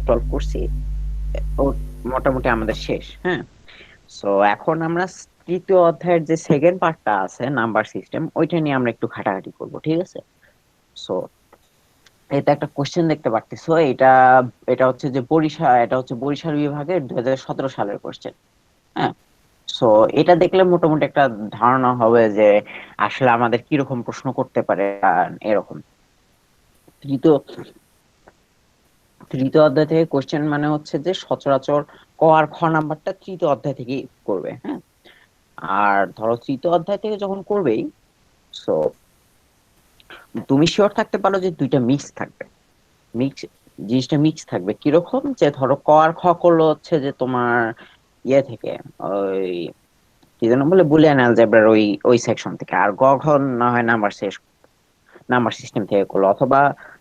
টলভ করছি, ও মোটামুটি আমাদের শেষ। হ্যাঁ, সো এখন আমরা তৃতীয় অধ্যায়ের যে সেকেন্ড পার্টটা আছে নাম্বার সিস্টেম, ওইটা নিয়ে আমরা একটু ঘাটাঘাটি করব, ঠিক আছে? সো এটা একটা কোশ্চেন দেখতে পারতেছো, এটা এটা হচ্ছে যে বরিশাল বিভাগের 2017 সালের কোশ্চেন। হ্যাঁ, সো এটা দেখলে মোটামুটি একটা ধারণা হবে যে আসলে আমাদের কিরকম প্রশ্ন করতে পারে। এরকম তৃতীয় তৃতীয় অধ্যায় থেকে কোশ্চেন মানে হচ্ছে যে সচরাচর ক আর খ নাম্বারটা তৃতীয় অধ্যায় থেকে করবে। হ্যাঁ, আর ধরো তৃতীয় অধ্যায় থেকে যখন করবেই, সো তুমি শিওর থাকতে পারো যে দুইটা মিক্স থাকবে। মিক্স জিনিসটা মিক্স থাকবে কিরকম, যে ধরো ক আর খ করলো হচ্ছে যে তোমার ইয়ে থেকে, ওই কি যেন বলে, বুলিয়ান অ্যালজেব্রার ওই ওই সেকশন থেকে, আর গ ঘ না হয় নাম্বার সিস্টেম থেকে করলো, অথবা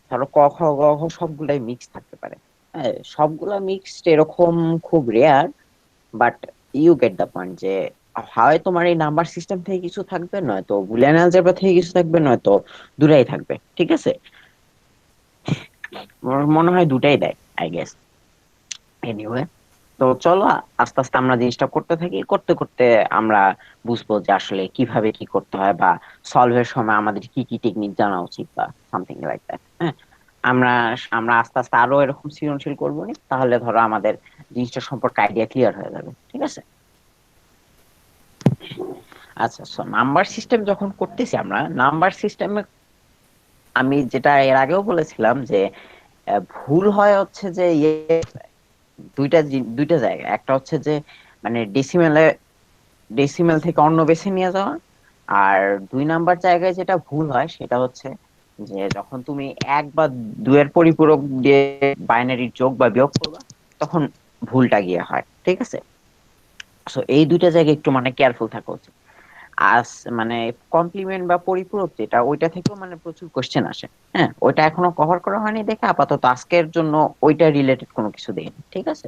ধরো ক খ গ ঘ সবগুলাই মিক্স থাকতে পারে। হ্যাঁ, সবগুলা মিক্সড এরকম খুব rare, but you get the point যে হয় তোমার এই নাম্বার সিস্টেম থেকে কিছু থাকবে, নয়তো বুলিয়ান অ্যালজেব্রা থেকে কিছু থাকবে, নয়তো দুটাই থাকবে। ঠিক আছে, আমার মনে হয় দুটাই দেয়, আই গেস। এনিওয়ে, তো চলো আস্তে আস্তে আমরা জিনিসটা করতে থাকি, করতে করতে আমরা বুঝবো যে আসলে কিভাবে কি করতে হয়, বা সলভের সময় আমাদের কি কি টেকনিক জানা উচিত, বা সামথিং লাইক দ্যাট। হ্যাঁ, আমরা আমরা আস্তে আস্তে আরো এরকম সৃজনশীল করবো নি, তাহলে ধরো আমাদের জিনিসটা সম্পর্কে আইডিয়া ক্লিয়ার হয়ে যাবে। ঠিক আছে, আচ্ছা। নাম্বার সিস্টেম যখন করতেছি, আমরা নাম্বার সিস্টেমে আমি যেটা এর আগেও বলেছিলাম যে ভুল হয় হচ্ছে যে দুইটা জায়গা। একটা হচ্ছে যে মানে ডেসিমেল থেকে অন্য বেছে নিয়ে যাওয়া। আর দুই নাম্বার জায়গায় যেটা ভুল হয় সেটা হচ্ছে যে যখন তুমি এক বা দুয়ের পরিপূরক দিয়ে বাইনারির যোগ বা বিয়োগ করবা, তখন ভুলটা গিয়ে হয়। ঠিক আছে, সো এই দুইটা জায়গায় একটু মানে কেয়ারফুল থাকা উচিত। আস মানে কমপ্লিমেন্ট বা পরিপূরক যেটা, ওইটা থেকেও মানে প্রচুর কোশ্চেন আসে। হ্যাঁ, ওইটা এখনো কভার করা হয়নি দেখে আপাতত আজকের জন্য ওইটা রিলেটেড কোনো কিছু দেইনি। ঠিক আছে,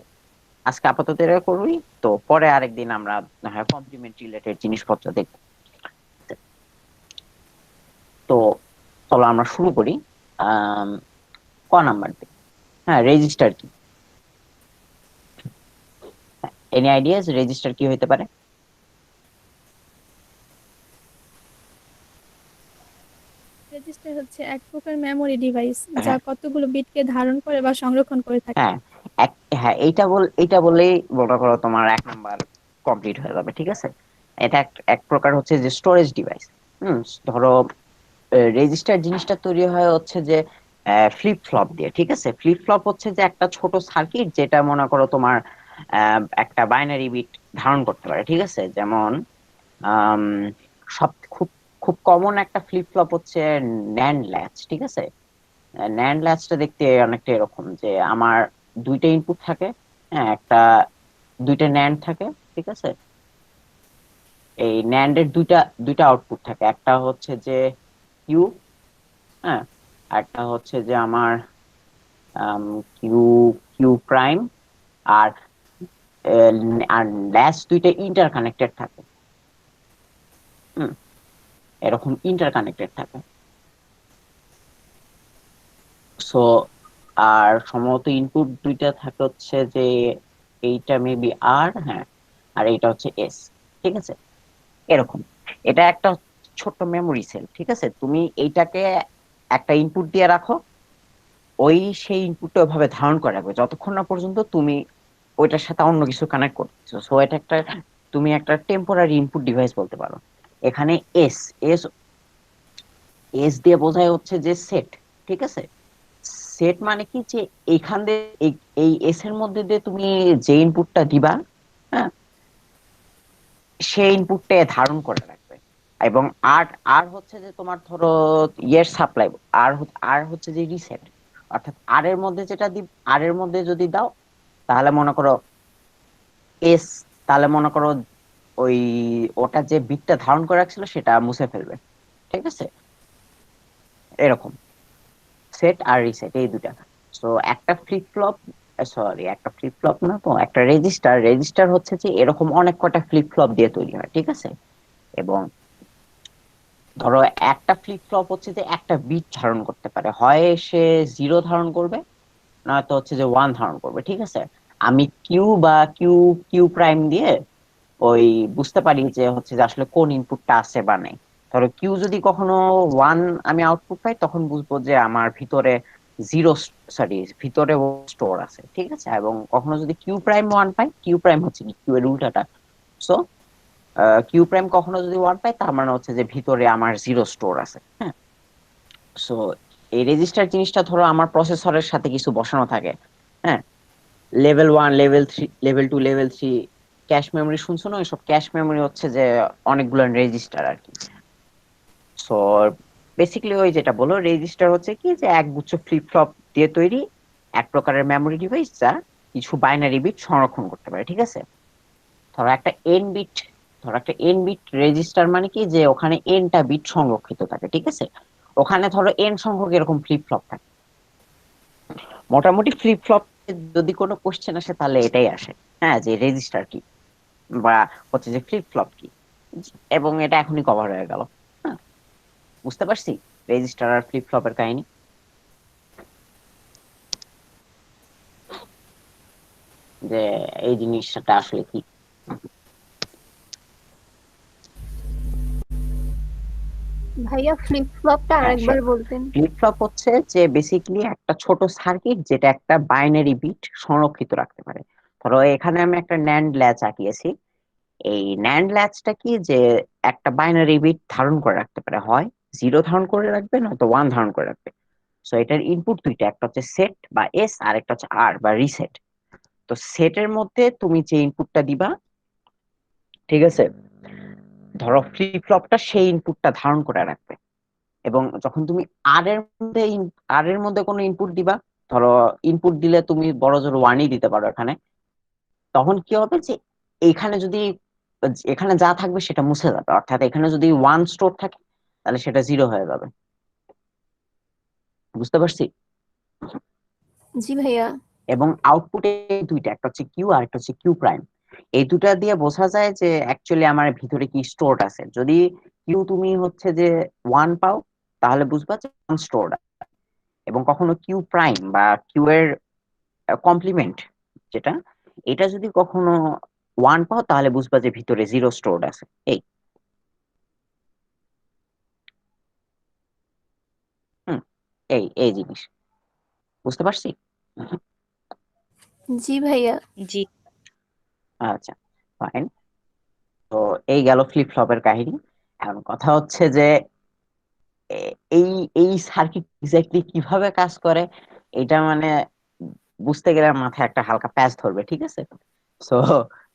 আজকে আপাতত এটা করবি, তো পরে আরেকদিন আমরা হ্যাঁ কমপ্লিমেন্ট রিলেটেড জিনিসপত্র দেখবো। তো চলো আমরা শুরু করি। আম, ক নাম্বার দিয়ে, হ্যাঁ রেজিস্টার কি? এনি আইডিয়াস রেজিস্টার কি হইতে পারে? রেজিস্টার হচ্ছে এক প্রকার মেমোরি ডিভাইস যা হ্যাঁ, কতগুলো বিটকে ধারণ করে বা সংরক্ষণ করে থাকে। হ্যাঁ, হ্যাঁ, এইটা বললেই মনে করো তোমার এক নাম্বার কমপ্লিট হয়ে যাবে। ঠিক আছে, এটা এক এক প্রকার হচ্ছে যে স্টোরেজ ডিভাইস। ধরো রেজিস্টার জিনিসটা তৈরি হয় হচ্ছে যে ফ্লিপ ফ্লপ দিয়ে। ঠিক আছে, ফ্লিপ ফ্লপ হচ্ছে যে একটা ছোট সার্কিট, যেটা মনে করো তোমার একটা বাইনারি বিট ধারণ করতে পারে। ঠিক আছে, যেমন আম, সব খুব খুব কমন একটা ফ্লিপ ফ্লপ হচ্ছে ন্যান্ড ল্যাচ। ঠিক আছে, ন্যান্ড ল্যাচটা দেখতে অনেকটা এরকম যে আমার দুইটা ইনপুট থাকে। হ্যাঁ, দুইটা ন্যান্ড থাকে। ঠিক আছে, এই ন্যান্ডের দুইটা দুইটা আউটপুট থাকে, একটা হচ্ছে যে কিউ, হ্যাঁ, একটা হচ্ছে যে আমার কিউ কিউ প্রাইম। আর আর ল্যাচ দুইটা ইন্টার কানেক্টেড থাকে। হুম, এরকম ইন্টার কানেক্টেড থাকে। সো আর সম্ভবত ইনপুট দুইটা থাকে হচ্ছে যে এইটা মেবি আর, হ্যাঁ, আর এইটা হচ্ছে এস। ঠিক আছে, এরকম এটা একটা ছোট্ট মেমোরি সেল। ঠিক আছে, তুমি এইটাকে একটা ইনপুট দিয়ে রাখো, ওই সেই ইনপুটটা ওইভাবে ধারণ করে রাখবে যতক্ষণ না পর্যন্ত তুমি ওইটার সাথে অন্য কিছু কানেক্ট করতেছো। সো এটা একটা, তুমি একটা টেম্পোরারি ইনপুট ডিভাইস বলতে পারো। এখানে এস এস এস দিয়ে বোঝায় হচ্ছে যে সেট। ঠিক আছে, সেট মানে কি, যে এইখান দিয়ে এই এস এর মধ্যে দিয়ে তুমি যে ইনপুটটা দিবা, হ্যাঁ, সেই ইনপুটটা ধারণ করে রাখবে। এবং আর আর হচ্ছে যে তোমার ধরো ইয়ের সাপ্লাই, আর হচ্ছে যে রিসেট। অর্থাৎ আর এর মধ্যে যদি দাও, তাহলে মনে করো এস, তাহলে মনে করো ওই ওটা যে বিটটা ধারণ করে রাখছিল সেটা মুছে ফেলবে। ঠিক আছে, এরকম সেট আর রিসেট এই দুটা। সো একটা ফ্লিপ ফ্লপ, একটা ফ্লিপ ফ্লপ না তো, একটা রেজিস্টার হচ্ছে যে এরকম অনেক কটা ফ্লিপ ফ্লপ দিয়ে তৈরি হয়। ঠিক আছে, এবং ধরো একটা ফ্লিপ ফ্লপ হচ্ছে যে একটা বিট ধারণ করতে পারে, হয় সে জিরো ধারণ করবে, নয়তো হচ্ছে যে ওয়ান ধারণ করবে, ঠিক আছে। আমি কিউ বা কিউ কিউ প্রাইম দিয়ে ওই বুঝতে পারি যে হচ্ছে যে আসলে কোন ইনপুটটা আছে বা নেই। ধরো কিউ যদি কখনো ওয়ান আমি আউটপুট পাই, তখন বুঝবো যে আমার ভিতরে জিরো, সরি ভিতরে স্টোর আছে, ঠিক আছে। এবং কখনো যদি কিউ প্রাইম ওয়ান পাই, কিউ প্রাইম হচ্ছে কি কিউ এর উল্টাটা, সো কিউ প্রাইম কখনো যদি ওয়ান পাই, তার মানে হচ্ছে যে ভিতরে আমার জিরো স্টোর আছে, হ্যাঁ। সো এই রেজিস্টার জিনিসটা ধরো আমার প্রসেসরের সাথে কিছু বসানো থাকে, হ্যাঁ। Level one, level three, level two, level three cache memory শুনছো না? সব ক্যাশ মেমোরি হচ্ছে যে অনেকগুলো রেজিস্টার আর কি। সো বেসিক্যালি ওই যেটা বলো, রেজিস্টার হচ্ছে কি যে একগুচ্ছ ফ্লিপ ফ্লপ দিয়ে তৈরি এক প্রকারের মেমোরি ডিভাইস, যা কিছু বাইনারি বিট সংরক্ষণ করতে পারে, ঠিক আছে। ধরো একটা এন বিট, ধরো একটা এন বিট রেজিস্টার মানে কি যে ওখানে এনটা বিট সংরক্ষিত থাকে, ঠিক আছে। ওখানে ধরো এন সংখ্যক এরকম ফ্লিপ ফ্লপ থাকে। মোটামুটি ফ্লিপ ফ্লপ যদি কোনো কোশ্চেন আসে তাহলে এটাই আসে, হ্যাঁ, যে রেজিস্টার কি বা হচ্ছে যে ফ্লিপ ফ্লপ কি। এবং এটা এখনই কভার হয়ে গেল, হ্যাঁ। বুঝতে পারছি রেজিস্টার আর ফ্লিপ ফ্লপের কাহিনী। যে এই জিনিসটা আসলে কি। ভাইয়া ফ্লিপ ফ্লপটা হ্যাঁ, আরেকবার বলতেন। ফ্লিপ ফ্লপ হচ্ছে যে বেসিক্যালি একটা ছোট সার্কিট যেটা একটা বাইনারি বিট সংরক্ষিত রাখতে পারে। ধরো এখানে আমি একটা ন্যান্ড ল্যাচ আঁকিয়েছি। এই ন্যান্ড ল্যাচটা কি যে একটা বাইনারি বিট ধারণ করে রাখতে পারে, হয় জিরো ধারণ করে রাখবে, নয়তো ওয়ান ধারণ করে রাখবে। সো এটার ইনপুট দুইটা, একটা হচ্ছে সেট বা এস, আর একটা হচ্ছে আর বা রিসেট। তো সেটের মধ্যে তুমি যে ইনপুটটা দিবা, ঠিক আছে, ধরো ফ্লিপ ফ্লপটা সেই ইনপুটটা ধারণ করে রাখবে। এবং যখন তুমি আর এর মধ্যে কোনো ইনপুট দিবা, ধরো ইনপুট দিলে তুমি বড় জোর ওয়ানই দিতে পারো এখানে, তখন কি হবে যে এখানে যদি এখানে যা থাকবে সেটা মুছে যাবে, অর্থাৎ এখানে যদি ওয়ান স্টোর থাকে তাহলে সেটা জিরো হয়ে যাবে। বুঝতে পারছি? জি ভাইয়া। এবং আউটপুটে দুইটা, একটা হচ্ছে কিউ আর একটা হচ্ছে কিউ প্রাইম। এই দুটা দিয়ে বোঝা যায় যে অ্যাকচুয়ালি আমার ভিতরে কি স্টোরড আছে। যদি কিউ তুমি হচ্ছে যে ওয়ান পাও, তাহলে বুঝবা যে ওয়ান স্টোরড। এবং কখনো কিউ প্রাইম বা কিউ এর কমপ্লিমেন্ট যেটা, এটা যদি কখনো ওয়ান পাও, তাহলে বুঝবা যে ভিতরে জিরো স্টোরড আছে। এই, হুম, এই জিনিস বুঝতে পারছি। জি ভাইয়া। জি। আচ্ছা, ফাইন। তো এই গেল ফ্লিপ ফ্লপের কাহিনী। এখন কথা হচ্ছে যে এই এই সার্কিট এক্স্যাক্টলি কিভাবে কাজ করে, এটা মানে বুঝতে গেলে মাথায় একটা হালকা প্যাচ ধরবে, ঠিক আছে। সো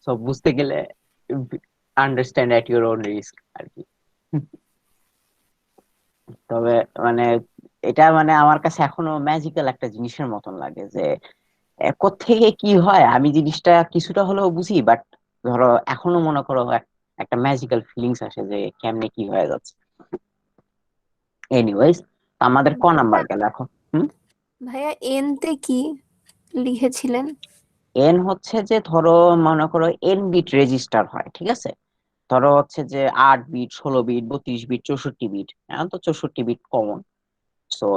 সো বুঝতে গেলে understand at your own risk আর কি। তবে মানে এটা মানে আমার কাছে এখনো ম্যাজিক্যাল একটা জিনিসের মতন লাগে যে কোত্থেকে কি হয় আমি জিনিসটা কিছুটা হলেও বুঝি, বাট ধরো এখনো মনে করো একটা ম্যাজিক্যাল ফিলিংস আসে যে কেমনে কি হয়ে যাচ্ছে। এনিওয়েজ, আমাদের ক নাম্বার ভাইয়া, গেল এখন? হুম। ভাইয়া এন তে কি লিখেছিলেন? এন হচ্ছে যে ধরো মনে করো এন বিট রেজিস্টার হয়, ঠিক আছে। ধরো হচ্ছে যে 8 বিট, 16 বিট, 32 বিট, 64 বিট, এখন তো 64 বিট কমন। সো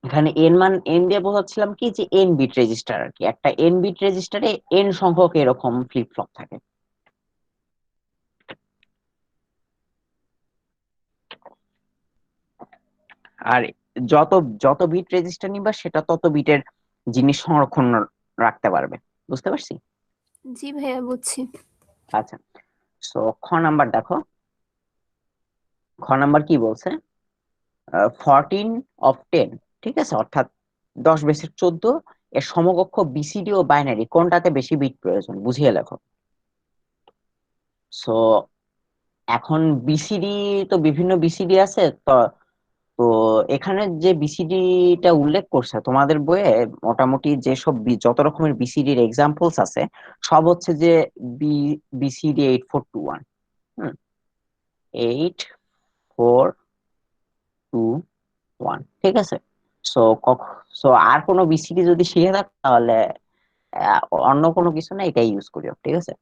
এখানে এন দিয়ে বোঝাচ্ছিলাম কি যে এন বিট রেজিস্টার আর কি, একটা এন বিট রেজিস্টারে এন সংখ্যক এরকম ফ্লিপ ফ্লপ থাকে। আর যত যত বিট রেজিস্টার নিবা সেটা তত বিটের জিনিস সংরক্ষণ রাখতে পারবে। বুঝতে পারছি? জি ভাইয়া বুঝছি। আচ্ছা, সো খ নাম্বার দেখো। খ নাম্বার কি বলছে? 14 অফ 10, ঠিক আছে, অর্থাৎ 10 বেসের 14 এর সমকক্ষ বিসিডি ও বাইনারি কোনটাতে বেশি বিট প্রয়োজন বুঝিয়ে লেখো। সো এখন বিসিডি, তো বিভিন্ন বিসিডি আছে তো। তো এখানে যে বিসিডিটা উল্লেখ করছে তোমাদের বইয়ে, মোটামুটি যেসব যত রকমের বিসিডির এক্সাম্পলস আছে, সব হচ্ছে যে বিসিডি 8421। 8421, ঠিক আছে। সো সো আর কোনো বিসিডি যদি শিখে থাকো তাহলে আহ, অন্য কোনো কিছু না, এটাই ইউজ করিও, ঠিক আছে।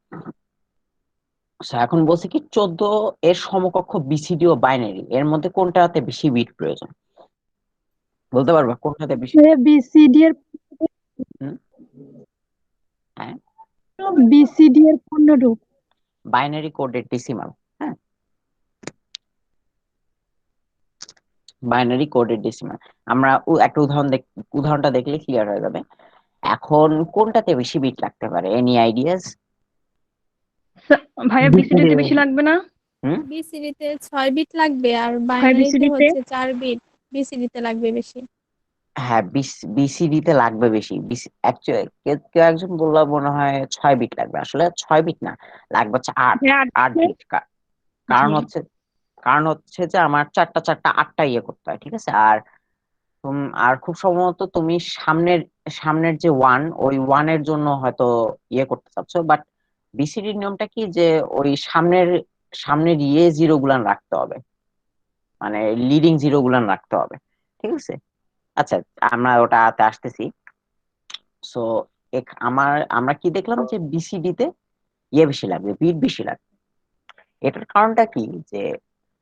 So, এখন বলছে কি 14 এর সমকক্ষ বিসিডি ও বাইনারি এর মধ্যে কোনটাতে বেশি বিট প্রয়োজন, বলতে পারবা কোনটাতে বেশি? বিসিডি এর হুম, হ্যাঁ, বিসিডি এর পূর্ণরূপ। Binary coded decimal. হ্যাঁ, বাইনারি কোডেড ডেসিমাল। আমরা একটা উদাহরণটা দেখলে ক্লিয়ার হয়ে যাবে। এখন কোনটাতে বেশি বিট লাগতে পারে, এনি আইডিয়াস? ভাইয়া বিসিডিতে বেশি লাগবে না? হুম, বিসিডি তে 6 বিট লাগবে আর ভাইয়া বাইনারিতে বিসিডিতে হচ্ছে 4 বিট। বিসিডি তে লাগবে বেশি। হ্যাঁ, বিসিডি তে লাগবে বেশি। অ্যাকচুয়ালি কেউ একজন বললো মনে হয় 6 বিট লাগবে, আসলে 6 বিট না, লাগবে হচ্ছে আট। ভাইয়া আট আছে? বিট। কারণ জি। হচ্ছে কারণ হচ্ছে যে আমার চারটা চারটা আটটা ইয়ে করতে হয়, ঠিক আছে। আর আর খুব সম্ভবত তুমি সামনের সামনের যে ওয়ান, ওই ওয়ানের জন্য হয়তো ইয়ে করতে চাচ্ছ, বাট বিসিডির নিয়মটা কি যে ওই সামনের সামনের ইয়ে জিরো গুলান রাখতে হবে, মানে লিডিং জিরো গুলান রাখতে হবে, ঠিক আছে। আচ্ছা, আমরা ওটাতে আসতেছি। সো আমরা কি দেখলাম যে বিসিডি তে ইয়ে বেশি লাগবে, বিট বেশি লাগবে। এটার কারণটা কি যে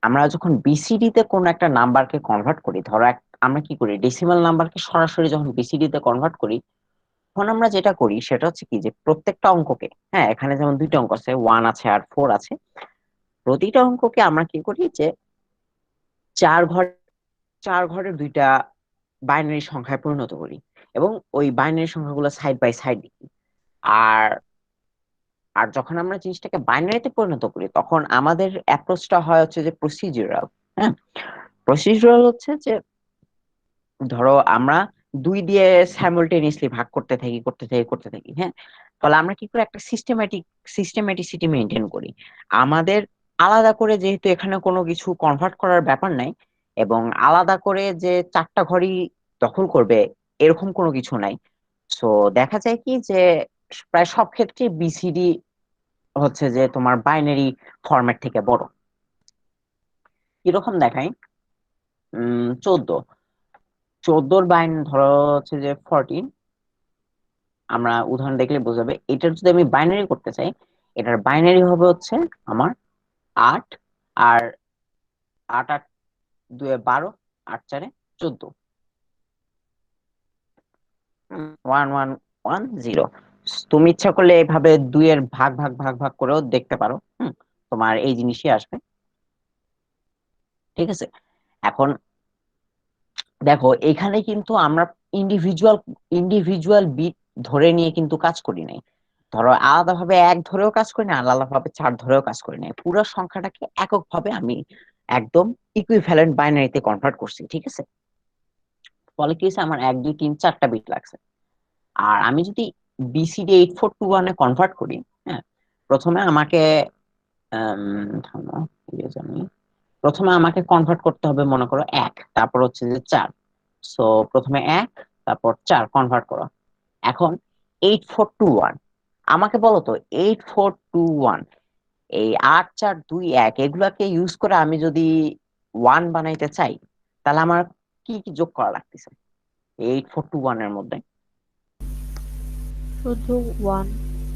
আমরা যখন বিসিডি তে কোন একটা নাম্বারকে কনভার্ট করি, ধরো আমরা কি করি, ডেসিমাল নাম্বারকে সরাসরি যখন বিসিডি তে কনভার্ট করি, তখন আমরা যেটা করি সেটা হচ্ছে কি যে প্রত্যেকটা অঙ্ককে, হ্যাঁ এখানে যেমন দুইটা অঙ্ক আছে, 1 আছে আর 4 আছে, প্রতিটা অঙ্ককে আমরা কি করি যে চার ঘর চার ঘরের দুইটা বাইনারি সংখ্যায় পরিণত করি, এবং ওই বাইনারি সংখ্যাগুলো সাইড বাই সাইড লিখি। আর আর যখন আমরা জিনিসটাকে বাইনারিতে পরিণত করি, তখন আমাদের অ্যাপ্রোচটা হয় হচ্ছে যে প্রসিডিউরাল। হ্যাঁ, প্রসিডিউরাল হচ্ছে যে ধরো আমরা দুই দিয়ে সাইমultaneously ভাগ করতে থাকি। হ্যাঁ, ফলে আমরা কি করে একটা সিস্টেমেটিসিটি মেনটেন করি। আমাদের আলাদা করে, যেহেতু এখানে কোনো কিছু কনভার্ট করার ব্যাপার নাই, এবং আলাদা করে যে চারটা ঘরই দখল করবে এরকম কোনো কিছু নাই। সো দেখা যায় কি যে প্রায় সব ক্ষেত্রে বিসিডি হচ্ছে যে তোমার বাইনারি ফরম্যাট থেকে বড়। কিরকম দেখায়, 14, 14 বাইন ধরো হচ্ছে যে 14। আমরা উদাহরণ দেখলে বোঝাবে, এটার যদি আমি বাইনারি করতে চাই, এটার বাইনারি হবে হচ্ছে আমার 8, আর 8 8 2 12, 8 4 14, 1110। তুমি ইচ্ছা করলে এভাবে দুইয়ের ভাগ করেও দেখতে পারো। তোমার এই জিনিসই আসবে, ঠিক আছে। এখন দেখো, এখানে কিন্তু আমরা ইন্ডিভিজুয়াল ইন্ডিভিজুয়াল বিট ধরে নিয়ে কিন্তু কাজ করি নাই। ধরো আলাদাভাবে এক ধরেও কাজ করি না, আলাদাভাবে চার ধরেও কাজ করি নাই, পুরো সংখ্যাটাকে এককভাবে আমি একদম ইকুইভ্যালেন্ট বাইনারিতে কনভার্ট করছি, ঠিক আছে। ফলে কি হয়েছে, আমার 1 2 3 4টা বিট লাগছে। আর আমি যদি বিসিডি 8421 এ কনভার্ট করি, হ্যাঁ, প্রথমে আমাকে থামো, কি জানি, প্রথমে আমাকে কনভার্ট করতে হবে মনে করো 1, তারপর হচ্ছে যে 4। সো প্রথমে 1, তারপর 4 কনভার্ট করো। এখন 8421, আমাকে বলো তো 8421, এই 8 4 2 1 এগুলাকে ইউজ করে আমি যদি ওয়ান বানাইতে চাই, তাহলে আমার কি কি যোগ করা লাগতেছে 8421 এর মধ্যে? শুধু ওয়ান।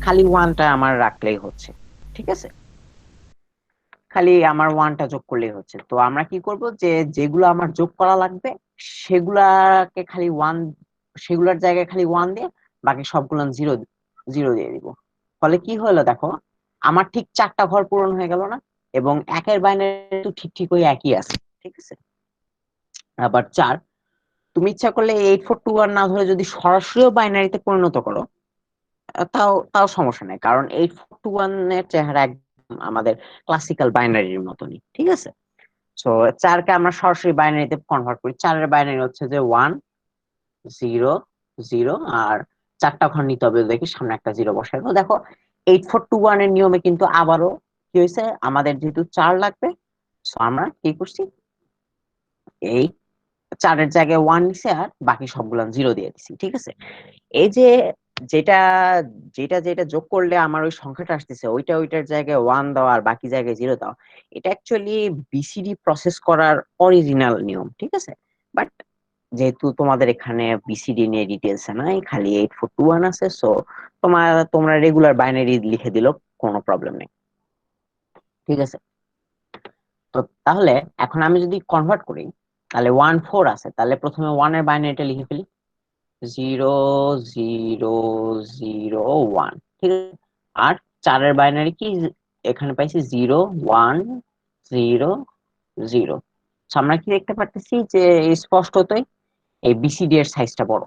খালি ওয়ানটা আমার রাখলেই হচ্ছে, ঠিক আছে। খালি আমার ওয়ানটা যোগ করলেই হচ্ছে। তো আমরা কি করব, যে যেগুলো আমার যোগ করা লাগবে সেগুলাকে খালি ওয়ান, সেগুলোর জায়গায় খালি ওয়ান দিয়ে বাকি সবগুলো জিরো জিরো দিয়ে দিব। ফলে কি হলো দেখো, আমার ঠিক চারটা ঘর পূরণ হয়ে গেল না, এবং একের বাইনারি তো ঠিক ঠিক ওই একই আছে, ঠিক আছে। আবার 4, তুমি ইচ্ছা করলে 8421 না ধরে যদি সরাসরি বাইনারিতে পরিণত করো, তাও তাও সমস্যা নেই, কারণ 8421 এর চেহারা একদম আমাদের ক্লাসিক্যাল বাইনারির মতনই, ঠিক আছে। সো 4কে আমরা সরাসরি বাইনারিতে কনভার্ট করি। 4 এর বাইনারি হচ্ছে যে 1 0 0, আর চারটা ঘর নিতে হবে, দেখি সামনে একটা জিরো বসাই। তো দেখো 8421 এর নিয়মে কিন্তু আবারও কি হয়েছে, আমাদের যেহেতু 4 লাগবে, সো আমরা কি করছি, এই 4-এর জায়গায় 1 নিছে আর বাকি সবগুলো জিরো দিয়ে দিছি, ঠিক আছে। এই যে যেটা যেটা যেটা যোগ করলে আমার ওই সংখ্যাটা আসতেছে, ওইটার জায়গায় 1 দাও আর বাকি জায়গায় জিরো দাও, এটা অ্যাকচুয়ালি বিসিডি প্রসেস করার অরিজিনাল নিয়ম, ঠিক আছে। বাট যেহেতু তোমাদের এখানে বিসিডি নিয়ে ডিটেলস নাই, খালি 8421 আছে, সো তোমরা রেগুলার বাইনারি লিখে দিলেও কোনো প্রবলেম নেই, ঠিক আছে। তো তাহলে এখন আমি যদি কনভার্ট করি, তাহলে 1 4 আছে, তাহলে প্রথমে 1 এর বাইনারিটা লিখে ফেলি। 0 0 0 1, ঠিক আছে। আর 4-এর বাইনারি কি এখানে পাইছি 0 1 0 0। আমরা কি দেখতে পারতেছি যে স্পষ্টতই এই বিসিডি এর সাইজটা বড়,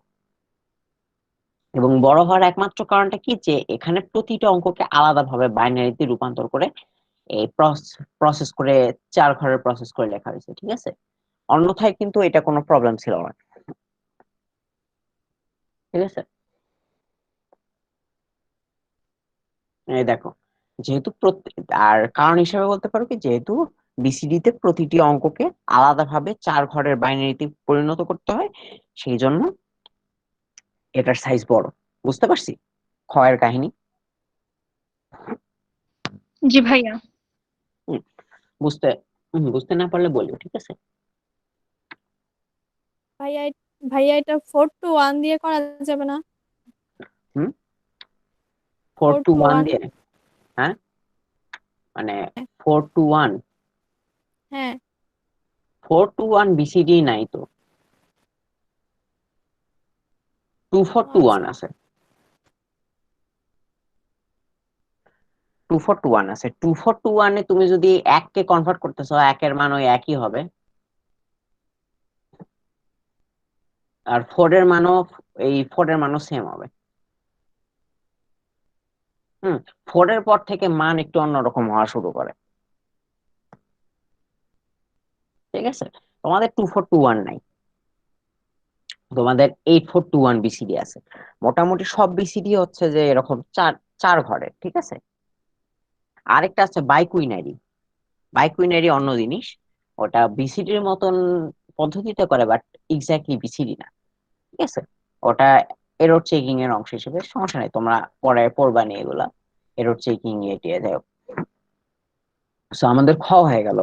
এবং বড় হওয়ার একমাত্র কারণটা কি যে এখানে প্রতিটা অঙ্ককে আলাদাভাবে বাইনারিতে রূপান্তর করে এই প্রসেস করে 4 ঘরের প্রসেস করে লেখা হয়েছে, ঠিক আছে। অন্যথায় কিন্তু এটা কোনো প্রবলেম ছিল না, ঠিক আছে। এই দেখো, যেহেতু আর কারণ হিসেবে বলতে পারো কি, যেহেতু বিসিডি তে প্রতিটি অঙ্ককে আলাদাভাবে 4 ঘরের বাইনারিতে পরিণত করতে হয়, সেই জন্য এটার সাইজ বড়। বুঝতে পারছি ক্ষয়ের কাহিনী? জি ভাইয়া। হুম, বুঝতে বুঝতে না পারলে বলিও, ঠিক আছে। ভাইয়া ভাইয়া এটা 4 to 1 দিয়ে করা যাবে না? হুম, 4 ফোর টু টু 1 ওয়ান দিয়ে? হ্যাঁ, মানে 4 টু 1? হ্যাঁ 4 টু 1 বিসিডি নাই তো, 2 4 টু 1 আচ্ছা আছে। 2 4 টু 1 আছে। 2 4 টু 1 এ তুমি যদি 1 কে কনভার্ট করতেছো, 1 এর মান ওই একই হবে, আর 4 এর মানও এই 4 এর মানও সেম হবে। হুম, 4 এর পর থেকে মান একটু অন্যরকম হওয়া শুরু করে, ঠিক আছে। তোমাদের 2 4 টু 1 নাই, তোমাদের 8 4 টু 1 বিসিডি আছে। মোটামুটি সব বিসিডি হচ্ছে যে এরকম চার চার ঘরে, ঠিক আছে। আরেকটা আছে বাইকুইনারি। বাইকুইনারি অন্য জিনিস, ওটা বিসিডির মতন পদ্ধতিতে করে, বাট এক্স্যাক্টলি বিসিডি না, ঠিক আছে। ওটা এরর চেকিং এর অংশ হিসেবে, সমস্যা নেই, তোমরা পরে পড়বা নিয়ে এগুলা এরর চেকিং এটিয়ে যাই। সো আমাদের খ হয়ে গেল।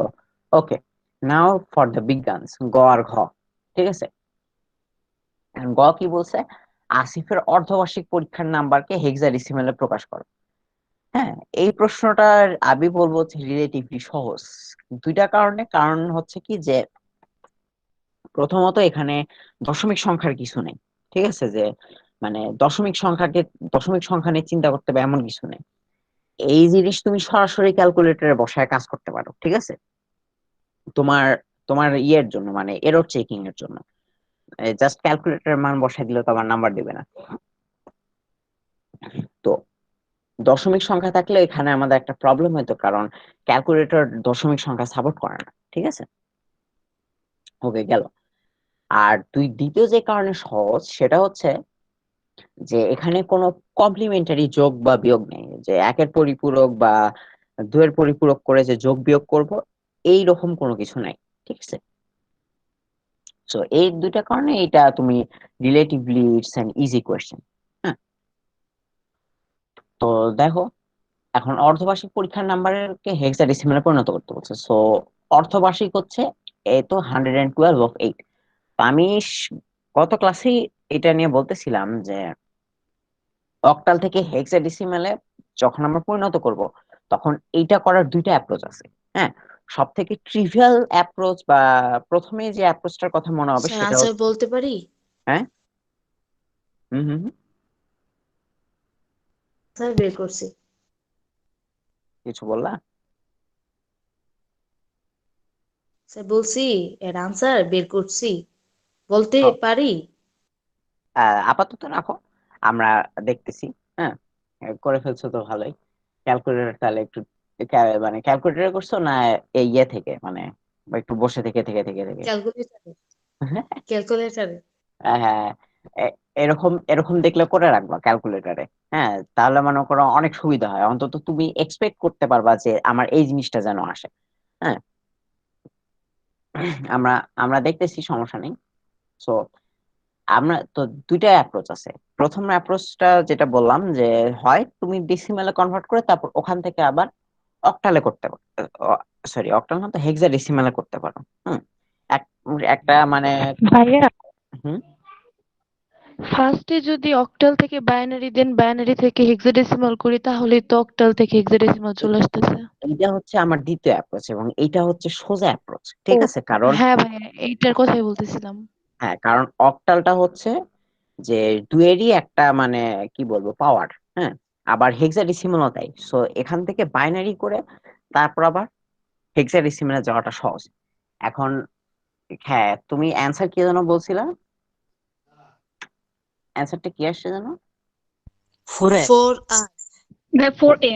ওকে, নাও ফর দ্য বিজ্ঞানস, গ আর ঘ, ঠিক আছে। এখন গ কি বলছে? আসিফের অর্ধবার্ষিক পরীক্ষার নাম্বারকে হেক্সাডেসিমালে প্রকাশ করো। হ্যাঁ, এই প্রশ্নটার আমি বলবো রিলেটিভলি সহজ। দুইটা কারণে। কারণ হচ্ছে কি যে প্রথমত এখানে দশমিক সংখ্যার কিছু নেই, ঠিক আছে। যে মানে দশমিক সংখ্যা নিয়ে চিন্তা করতে হবে এমন কিছু নেই। এই জিনিস তুমি সরাসরি ক্যালকুলেটরে বসায় কাজ করতে পারো, ঠিক আছে। তোমার তোমার ইয়ের জন্য, মানে এরর চেকিং এর জন্য জাস্ট ক্যালকুলেটরের মান বসাই দিলে তো আবার নাম্বার দিবে না। তো দশমিক সংখ্যা থাকলে এখানে আমাদের একটা প্রবলেম হতো, কারণ ক্যালকুলেটর দশমিক সংখ্যা সাপোর্ট করে না, ঠিক আছে। ওকে, গেল। আর দ্বিতীয় যে কারণে সহজ, সেটা হচ্ছে যে এখানে কোনো কমপ্লিমেন্টারি যোগ বা বিয়োগ নেই, যে একের পরিপূরক বা দুয়ের পরিপূরক করে যে যোগ বিয়োগ করব, এই রকম কোনো কিছু নাই, ঠিক আছে। সো এই দুইটা কারণে এটা তুমি relatively it's an easy question. হ্যাঁ, তো দেখো, এখন অর্ধবার্ষিক পরীক্ষার নাম্বারকে হেক্সাডেসিমালে পরিণত করতে বলছে। সো অর্ধবার্ষিক হচ্ছে এই তো 112/8। আমি গত ক্লাসেই এটা নিয়ে বলতেছিলাম যে অক্টাল থেকে হেক্সাডেসিমালে যখন আমরা পরিণত করব, তখন এইটা করার দুইটা অ্যাপ্রোচ আছে। হ্যাঁ, সব থেকে ট্রিভিয়াল অ্যাপ্রোচ বা প্রথমে যে অ্যাপ্রোচটার কথা মনে হবে স্যার সেটা আনসার হচ্ছে, বলতে পারি? হ্যাঁ, হুম হুম হুম, স্যার বের করছি। কিছু বললা? স্যার বলছি এর আনসার বের করছি, বলতে ও, পারি? আপাতত রাখো, আমরা দেখতেছি। হ্যাঁ, করে ফেলছো তো ভালোই। ক্যালকুলেটর তাহলে একটু মানে ক্যালকুলেটরে করছো না এই ইয়ে থেকে, মানে একটু বসে থেকে থেকে থেকে থেকে? ক্যালকুলেটারে। ক্যালকুলেটারে। হ্যাঁ, এরকম এরকম দেখলে করে রাখবা ক্যালকুলেটরে। হ্যাঁ, তাহলে মনে করো অনেক সুবিধা হয়, অন্তত তুমি এক্সপেক্ট করতে পারবা যে আমার এই জিনিসটা যেন আসে। হ্যাঁ, আমরা আমরা দেখতেছি, সমস্যা নেই। সো আমরা তো দুইটা অ্যাপ্রোচ আছে। প্রথম অ্যাপ্রোচটা যেটা বললাম, যে হয় তুমি ডেসিমালে কনভার্ট করে তারপর ওখান থেকে আবার অক্টালে করতে পারো, সরি অক্টাল না তো হেক্সাডেসিমালে করতে পারো। হুম, এক- একটা মানে, ভাইয়া, হুম, ফার্স্টে যদি অক্টাল থেকে বাইনারি দেন বাইনারি থেকে হেক্সাডেসিমাল করি তাহলে তো অক্টাল থেকে হেক্সাডেসিমাল চলে আসতেছে। এইটা হচ্ছে আমার দ্বিতীয় অ্যাপ্রোচ, এবং এইটা হচ্ছে সোজা অ্যাপ্রোচ, ও ঠিক আছে। কারণ হ্যাঁ ভাইয়া, এইটার কথাই বলতেছিলাম। হ্যাঁ, কারণ অক্টালটা হচ্ছে যে দুয়েরই একটা মানে কি বলবো পাওয়ার, হ্যাঁ, আবার হেক্সাডেসিমালও তাই। সো এখান থেকে বাইনারি করে তারপর আবার হেক্সাডেসিমালে যাওয়াটা সহজ। এখন হ্যাঁ, তুমি অ্যান্সার কি যেন বলছিলা? অ্যান্সারটা কি আসছে যেন? 4A। 4R। 4A।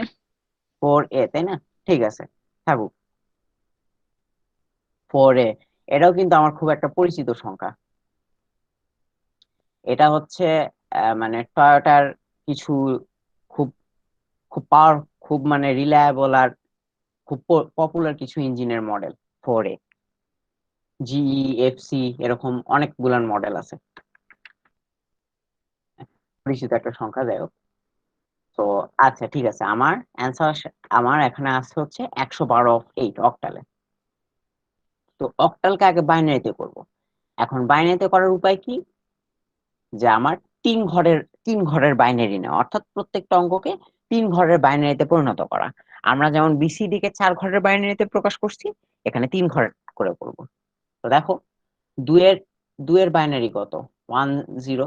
4A, তাই না? ঠিক আছে, থাকুক 4A। এটাও কিন্তু আমার খুব একটা পরিচিত সংখ্যা। এটা হচ্ছে মানে টয়োটার কিছু খুব খুব পাওয়ার, খুব মানে রিলায়েবল আর খুব পপুলার কিছু ইঞ্জিনের মডেল 4A। জিই, এফসি, এরকম অনেকগুলার মডেল আছে, পরিচিত একটা সংখ্যা, যাই হোক। তো আচ্ছা ঠিক আছে, আমার অ্যান্সার আমার এখানে আসছে হচ্ছে 112 অক্টালে। তো অক্টালকে আগে বাইনারিতে করব। এখন বাইনারিতে করার উপায় কি? যে আমার তিন ঘরের বাইনারি নেওয়া, অর্থাৎ প্রত্যেকটা অঙ্ককে 3 ঘরের বাইনারিতে পরিণত করা। আমরা যেমন বিসিডি কে 4 ঘরের বাইনারিতে প্রকাশ করছি, এখানে 3 ঘর করে করব। তো দেখো, দুয়ের দুয়ের বাইনারি কত? 1 0,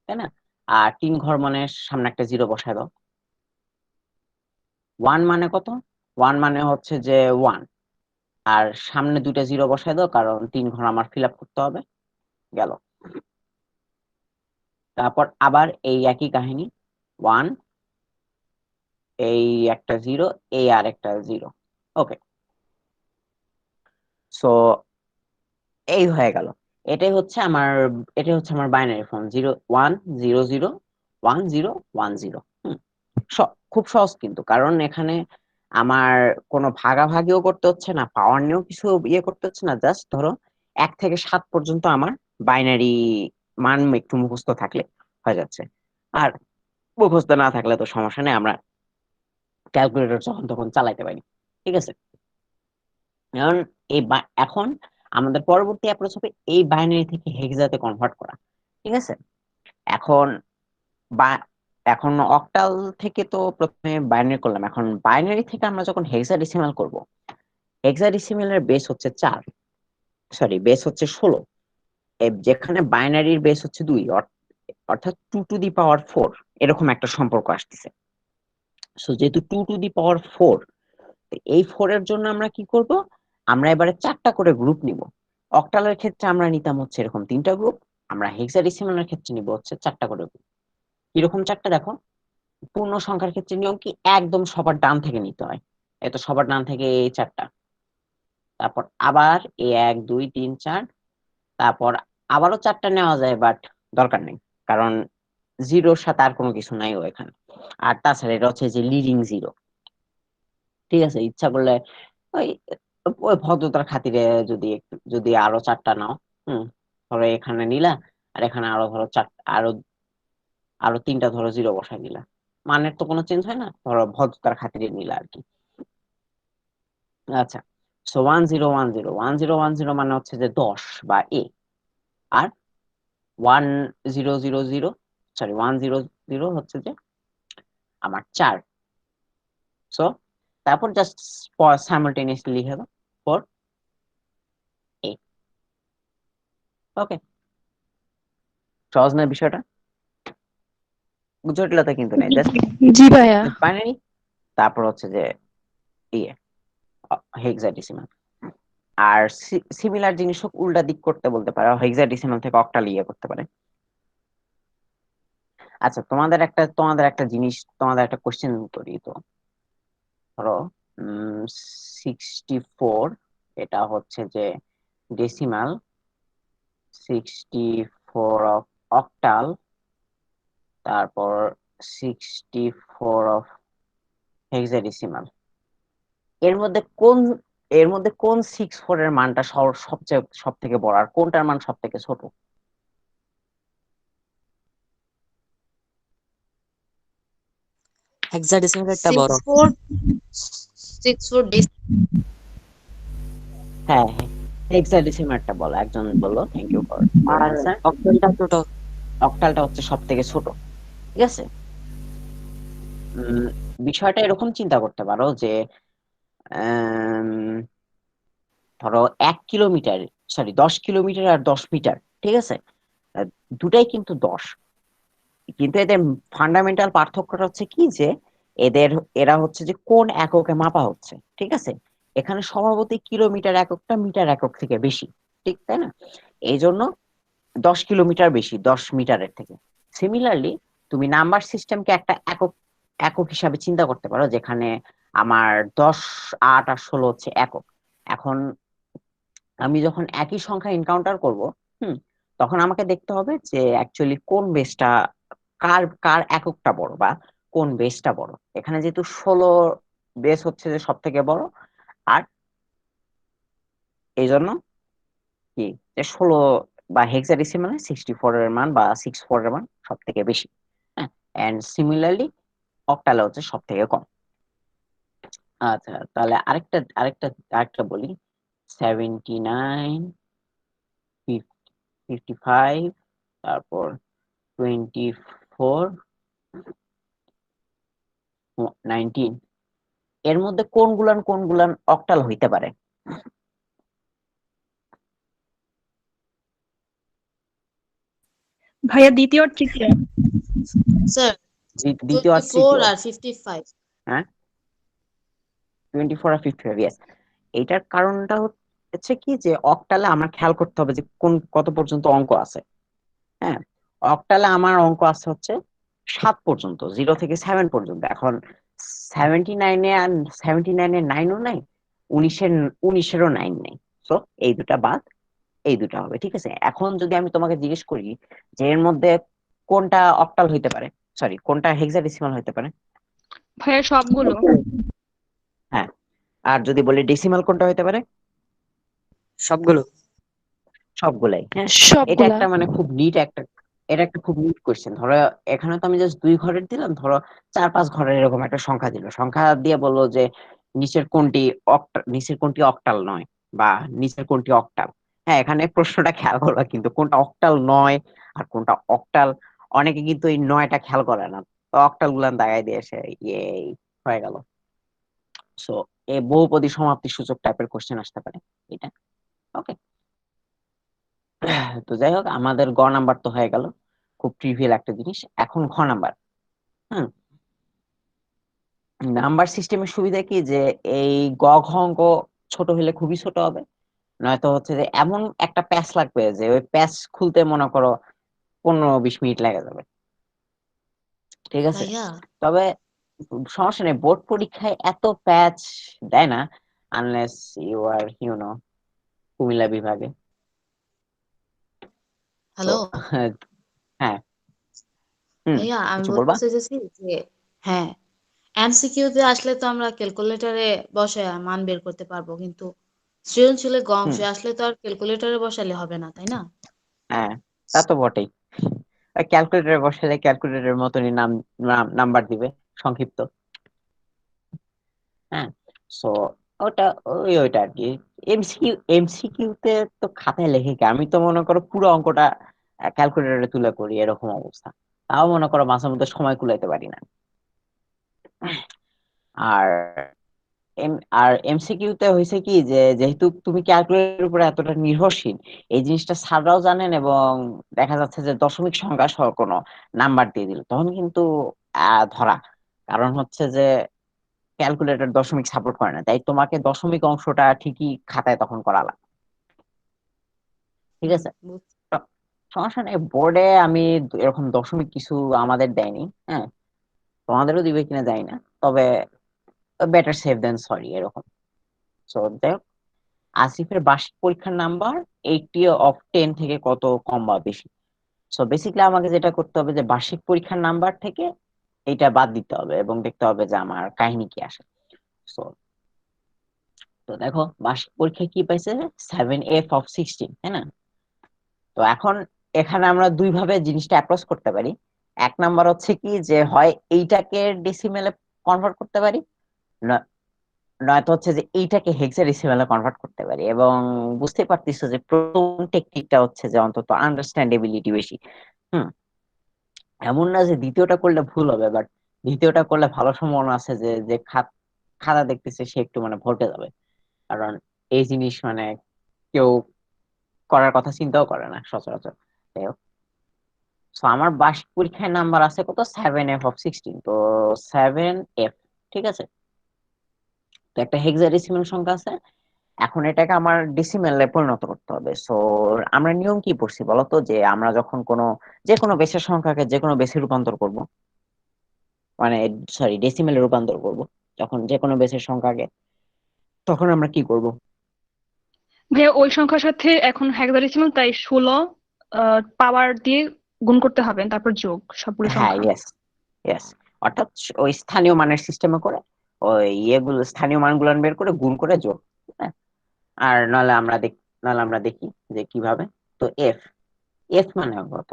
তাই না? আর 3 ঘর মানে সামনে একটা জিরো বসায় দাও। 1 মানে কত? 1 মানে হচ্ছে যে 1, আর সামনে দুইটা জিরো বসায় দাও, কারণ 3 ঘর আমার ফিল আপ করতে হবে। গেল। তারপর আবার এই একই কাহিনী, 1, এই একটা জিরো, এই আর একটা জিরো। ওকে, সো এই হয়ে গেল। এটাই হচ্ছে আমার এটাই হচ্ছে আমার বাইনারি ফর্ম, 0 1 0 0 1 0 1 0। খুব সহজ কিন্তু, কারণ এখানে আমার কোনো ভাগাভাগিও করতে হচ্ছে না, পাওয়ার নিয়েও কিছু ইয়ে করতে হচ্ছে না। জাস্ট ধরো 1 থেকে 7 পর্যন্ত আমার বাইনারি মান একটু মুখস্থ থাকলে হয়ে যাচ্ছে। আর মুখস্থ না থাকলে তো সমস্যা নেই, আমরা ক্যালকুলেটর যখন তখন চালাইতে পারি। ঠিক আছে, এখন এখন আমাদের পরবর্তী অ্যাপ্রোচ হবে এই বাইনারি থেকে হেক্সাতে কনভার্ট করা। ঠিক আছে, এখন বা এখন অক্টাল থেকে তো প্রথমে বাইনারি করলাম, এখন বাইনারি থেকে আমরা যখন হেক্সাডেসিমাল করব, হেক্সাডেসিমালের বেস হচ্ছে 4, সরি বেস হচ্ছে 16। যেখানে বাইনারির বেস হচ্ছে 2, অর্থাৎ 2 টু দি পাওয়ার 4, এরকম একটা সম্পর্ক আসতেছে। সো যেহেতু 2 টু দি পাওয়ার 4, এই 4 এর জন্য আমরা কি করব? আমরা এবারে 4টা করে গ্রুপ নিব। অক্টালের ক্ষেত্রে আমরা নিতাম হচ্ছে এরকম 3টা গ্রুপ, আমরা হেক্সাডেসিমালের ক্ষেত্রে নিব হচ্ছে 4টা করে গ্রুপ। কিরকম 4টা দেখো, পূর্ণ সংখ্যার ক্ষেত্রে নিয়ম কি, একদম সবার ডান থেকে নিতে হয়। এই তো সবার ডান থেকে এই 4টা, তারপর আবার এই 1 2 3 4, তারপর আবারও 4টা নেওয়া যায়, বাট দরকার নেই, কারণ জিরোর সাথে আর কোনো কিছু নাই এখানে। আর তাছাড়া এটা হচ্ছে যে লিডিং জিরো। ঠিক আছে, ইচ্ছা করলে ওই ওই ভদ্রতার খাতিরে যদি আরো 4টা নাও, হুম, ধরো এখানে নিলা, আর এখানে আরো ধরো আরো আরো 3টা ধরো জিরো বসাই দিলা, মানের তো কোনো চেঞ্জ হয় না, ধরো ভদ্রতার খাতিরে নিলা আর কি। আচ্ছা, সো 1 0 1 0 1 0 1 0 মানে হচ্ছে যে 10 বা এ। আর 1 0 0 0, সরি 1 0 0 হচ্ছে যে আমার 4। সো তারপর জাস্ট সাইমালটেনিয়াসলি লিখে দাও 4 8। ওকে, সহজ না বিষয়টা? জটিলতা কিন্তু নাই, জাস্ট জি ভাইয়া। বাইনারি, তারপর হচ্ছে যে ইয়ে হেক্সাডেসিমাল। আর সিমিলার জিনিস হোক উল্টা দিক করতে বলতে পারে, হেক্সাডেসিমাল থেকে অক্টাল ইয়ে করতে পারে। আচ্ছা, তোমাদের একটা কোশ্চেন করি তো। ধরো 64, এটা হচ্ছে যে ডেসিমাল, 64 অফ অক্টাল, তারপর 64 অফ হেক্সাডেসিমাল। এর মধ্যে কোন এর মধ্যে কোন 64 এর মানটা সব থেকে বড়, আর কোনটার মান সব থেকে ছোট? হেক্সাডেসিমালটা 6 বড়। 4 6 4 হ্যাঁ হ্যাঁ, হেক্সাডেসিমালটা বলো, একজন বললো, থ্যাংক ইউ ফর ইওর আর অ্যান্সার। অক্টালটা ছোট। অক্টালটা হচ্ছে সব থেকে ছোট। ঠিক আছে, উম, বিষয়টা এরকম চিন্তা করতে পারো যে আম, ধরো 1 কিলোমিটার, সরি 10 কিলোমিটার আর 10 মিটার, ঠিক আছে, আহ, দুটাই কিন্তু 10। কিন্তু এদের ফান্ডামেন্টাল পার্থক্যটা হচ্ছে কি যে এরা হচ্ছে যে কোন এককে মাপা হচ্ছে, ঠিক আছে? এখানে স্বভাবতই কিলোমিটার এককটা মিটার একক থেকে বেশি, ঠিক তাই না? এই জন্য 10 কিলোমিটার বেশি 10 মিটারের থেকে। সিমিলারলি তুমি নাম্বার সিস্টেমকে একটা একক একক হিসাবে চিন্তা করতে পারো, যেখানে আমার 10, 8 আর 16 হচ্ছে একক। এখন আমি যখন একই সংখ্যা এনকাউন্টার করব, হুম, তখন আমাকে দেখতে হবে যে অ্যাকচুয়ালি কোন বেসটা কার কার এককটা বড় বা কোন বেসটা বড়। এখানে যেহেতু 16 বেস হচ্ছে যে সব থেকে বড়, আর এই জন্য কি যে 16 বা হেক্সাডেসিমালে 64 এর মান বা 64 এর মান সব থেকে বেশি। হ্যাঁ, এন্ড সিমিলারলি অক্টালে হচ্ছে সব থেকে কম। আচ্ছা, তাহলে আরেকটা আরেকটা আরেকটা বলি। 79, 55, তারপর 24, 19, এর মধ্যে কোনগুলান কোনগুলান অক্টাল হইতে পারে? ভাইয়া দ্বিতীয় আর তৃতীয়। স্যার দ্বিতীয় আর 24 তৃতীয়। আর 55। হ্যাঁ, 24 আর 55, ইয়েস। এইটার কারণটা হচ্ছে কি যে অক্টালে আমার খেয়াল করতে হবে যে কোন কত পর্যন্ত অঙ্ক আছে। হ্যাঁ, অক্টালে আমার অঙ্ক আছে হচ্ছে 7 পর্যন্ত, 0 থেকে 7 পর্যন্ত। এখন 79-এ আর 79-এর 9ও নাই, 19-এরও 9 নেই। তো এই দুটা বাদ, এই দুটা হবে, ঠিক আছে? এখন যদি আমি তোমাকে জিজ্ঞেস করি যে এর মধ্যে কোনটা অক্টাল হইতে পারে, সরি কোনটা হেক্সাডেসিমাল হইতে পারে? ভাইয়া সবগুলো। হ্যাঁ, আর যদি বলি ডেসিমাল কোনটা হইতে পারে? সবগুলো। সবগুলাই। হ্যাঁ, এটা সবগুলা। একটা মানে খুব নিট একটা, এটা একটা খুব নিট কোয়েশ্চেন। ধরো এখানে তো আমি জাস্ট 2 ঘরের দিলাম, ধরো 4-5 ঘরের এরকম একটা সংখ্যা দিল, সংখ্যা দিয়ে বললো যে নিচের কোনটি অক্টাল নয় বা নিচের কোনটি অক্টাল। হ্যাঁ, এখানে প্রশ্নটা খেয়াল করবা কিন্তু কোনটা অক্টাল নয় আর কোনটা অক্টাল। অনেকে কিন্তু এই 9টা খেয়াল করে না, তো অক্টাল গুলান দাগাই দিয়ে এসে ইয়ে হয়ে গেল। সো এই বহুপদী সমাপ্তি সূচক টাইপের কোশ্চেন আসতে পারে এটা। ওকে, তো যাই হোক, আমাদের গ নাম্বার তো হয়ে গেল, খুব ট্রিভিয়াল একটা জিনিস। এখন ঘ নাম্বার। হুম, নাম্বার সিস্টেমের সুবিধা কি যে এই গ ঘ অঙ্ক ছোট হলে খুবই ছোট হবে, নয়তো হচ্ছে যে এমন একটা প্যাচ লাগবে যে ওই প্যাচ খুলতে মনে করো 15-20 মিনিট লেগে যাবে, ঠিক আছে? ভাইয়া তবে সমস্যা নেই, বোর্ড পরীক্ষায় এত প্যাচ দেয় না, আনলেস ইউ আর কুমিল্লা বিভাগে। তো হ্যালো হ্যাঁ, হুম, ভাইয়া, আমি কিছু বলতে বলবা? চাইতেছি যে হ্যাঁ, এমসিকিউতে আসলে তো আমরা ক্যালকুলেটরে বসায় মান বের করতে পারবো, কিন্তু সৃজনশীলে গ হুম, অংশে আসলে তো আর ক্যালকুলেটরে বসালে হবে না, তাই না? হ্যাঁ, তা তো বটেই। ক্যালকুলেটরে বসালে ক্যালকুলেটরের মতনই নাম্বার দিবে, সংক্ষিপ্ত। হ্যাঁ, সো ওটা ওইটা আর কি। এমসিকিউ তে তো খাতায় লেখে কি, আমি তো মনে করো পুরো অঙ্কটা ক্যালকুলেটরে তুলে করি, এরকম অবস্থা। তাও মনে করো মাঝে মধ্যে সময় কুলাইতে পারি না। আর আর এমসিকিউ তে হয়েছে কি যে যেহেতু তুমি ক্যালকুলেটরের উপরে এতটা নির্ভরশীল, এই জিনিসটা স্যাররাও জানেন, এবং দেখা যাচ্ছে যে দশমিক সংখ্যা সহ কোনো নাম্বার দিয়ে দিল তখন কিন্তু ধরা। কারণ হচ্ছে যে ক্যালকুলেটর দশমিক সাপোর্ট করে না, তাই তোমাকে দশমিক অংশটা ঠিকই খাতায় তখন করা লাগবে, ঠিক হুম, আছে? তো সমস্যা নেই, বোর্ডে আমি এরকম দশমিক কিছু আমাদের দেয়নি। হ্যাঁ, তোমাদেরও দিবে কিনা জানি না, তবে বেটার সেফ দেন সরি এরকম। সো যাই হোক, আসিফের বার্ষিক পরীক্ষার নাম্বার 80/10 থেকে কত কম বা বেশি? সো বেসিক্যালি আমাকে যেটা করতে হবে যে বার্ষিক পরীক্ষার নাম্বার থেকে এটা বাদ দিতে হবে এবং দেখতে হবে যে আমার কাহিনী কি আসে। সো তো দেখো, বার্ষিক পরীক্ষায় কি পাইছে? 7F/16, তাই না? তো এখন এখানে আমরা দুই ভাবে জিনিসটা অ্যাপ্রোচ করতে পারি। এক নাম্বার হচ্ছে কি যে হয় এইটাকে ডেসিমেলে কনভার্ট করতে পারি, নয়তো হচ্ছে যে এইটাকে হেক্সাডেসিমেলে কনভার্ট করতে পারি। এবং বুঝতে পারতেছো যে প্রথম টেকনিকটা হচ্ছে যে অন্তত আন্ডারস্ট্যান্ডেবিলিটি বেশি। হুম, এমন না যে দ্বিতীয়টা করলে ভুল হবে, বাট দ্বিতীয়টা করলে ভালো সম্ভাবনা আছে যে যে খাতা দেখতেছে সে একটু মানে ভরকে যাবে। কারণ এই জিনিস মানে কেউ করার কথা চিন্তাও করে না সচরাচর। যাই হোক, সো আমার বার্ষিক পরীক্ষায় নাম্বার আছে কত 7f/16, তো 7f, ঠিক আছে। তো একটা হেক্সাডেসিমাল সংখ্যা আছে, এখন এটাকে আমার ডেসিমেলে পরিণত করতে হবে। সো আমরা নিয়ম কি পড়ছি বলতো, যে আমরা যখন যে কোনো বেসের সংখ্যাকে যে কোনো বেসে রূপান্তর করব, মানে সরি ডেসিমেলে রূপান্তর করব যখন যে কোনো বেসের সংখ্যাকে, তখন আমরা কি করব? যে ওই সংখ্যার সাথে এখন হেক্সাডেসিমাল, তাই 16 পাওয়ার দিয়ে গুণ করতে হবে, তারপর যোগ সবগুলো হ্যাঁ, সংখ্যা। Yes, yes. অর্থাৎ ওই স্থানীয় মানের সিস্টেমে করে ওই ইয়েগুলো স্থানীয় মানগুলো বের করে গুণ করে যোগ, হ্যাঁ। আর নাহলে আমরা দেখি যে কিভাবে। তো এফ, এফ মানে কত?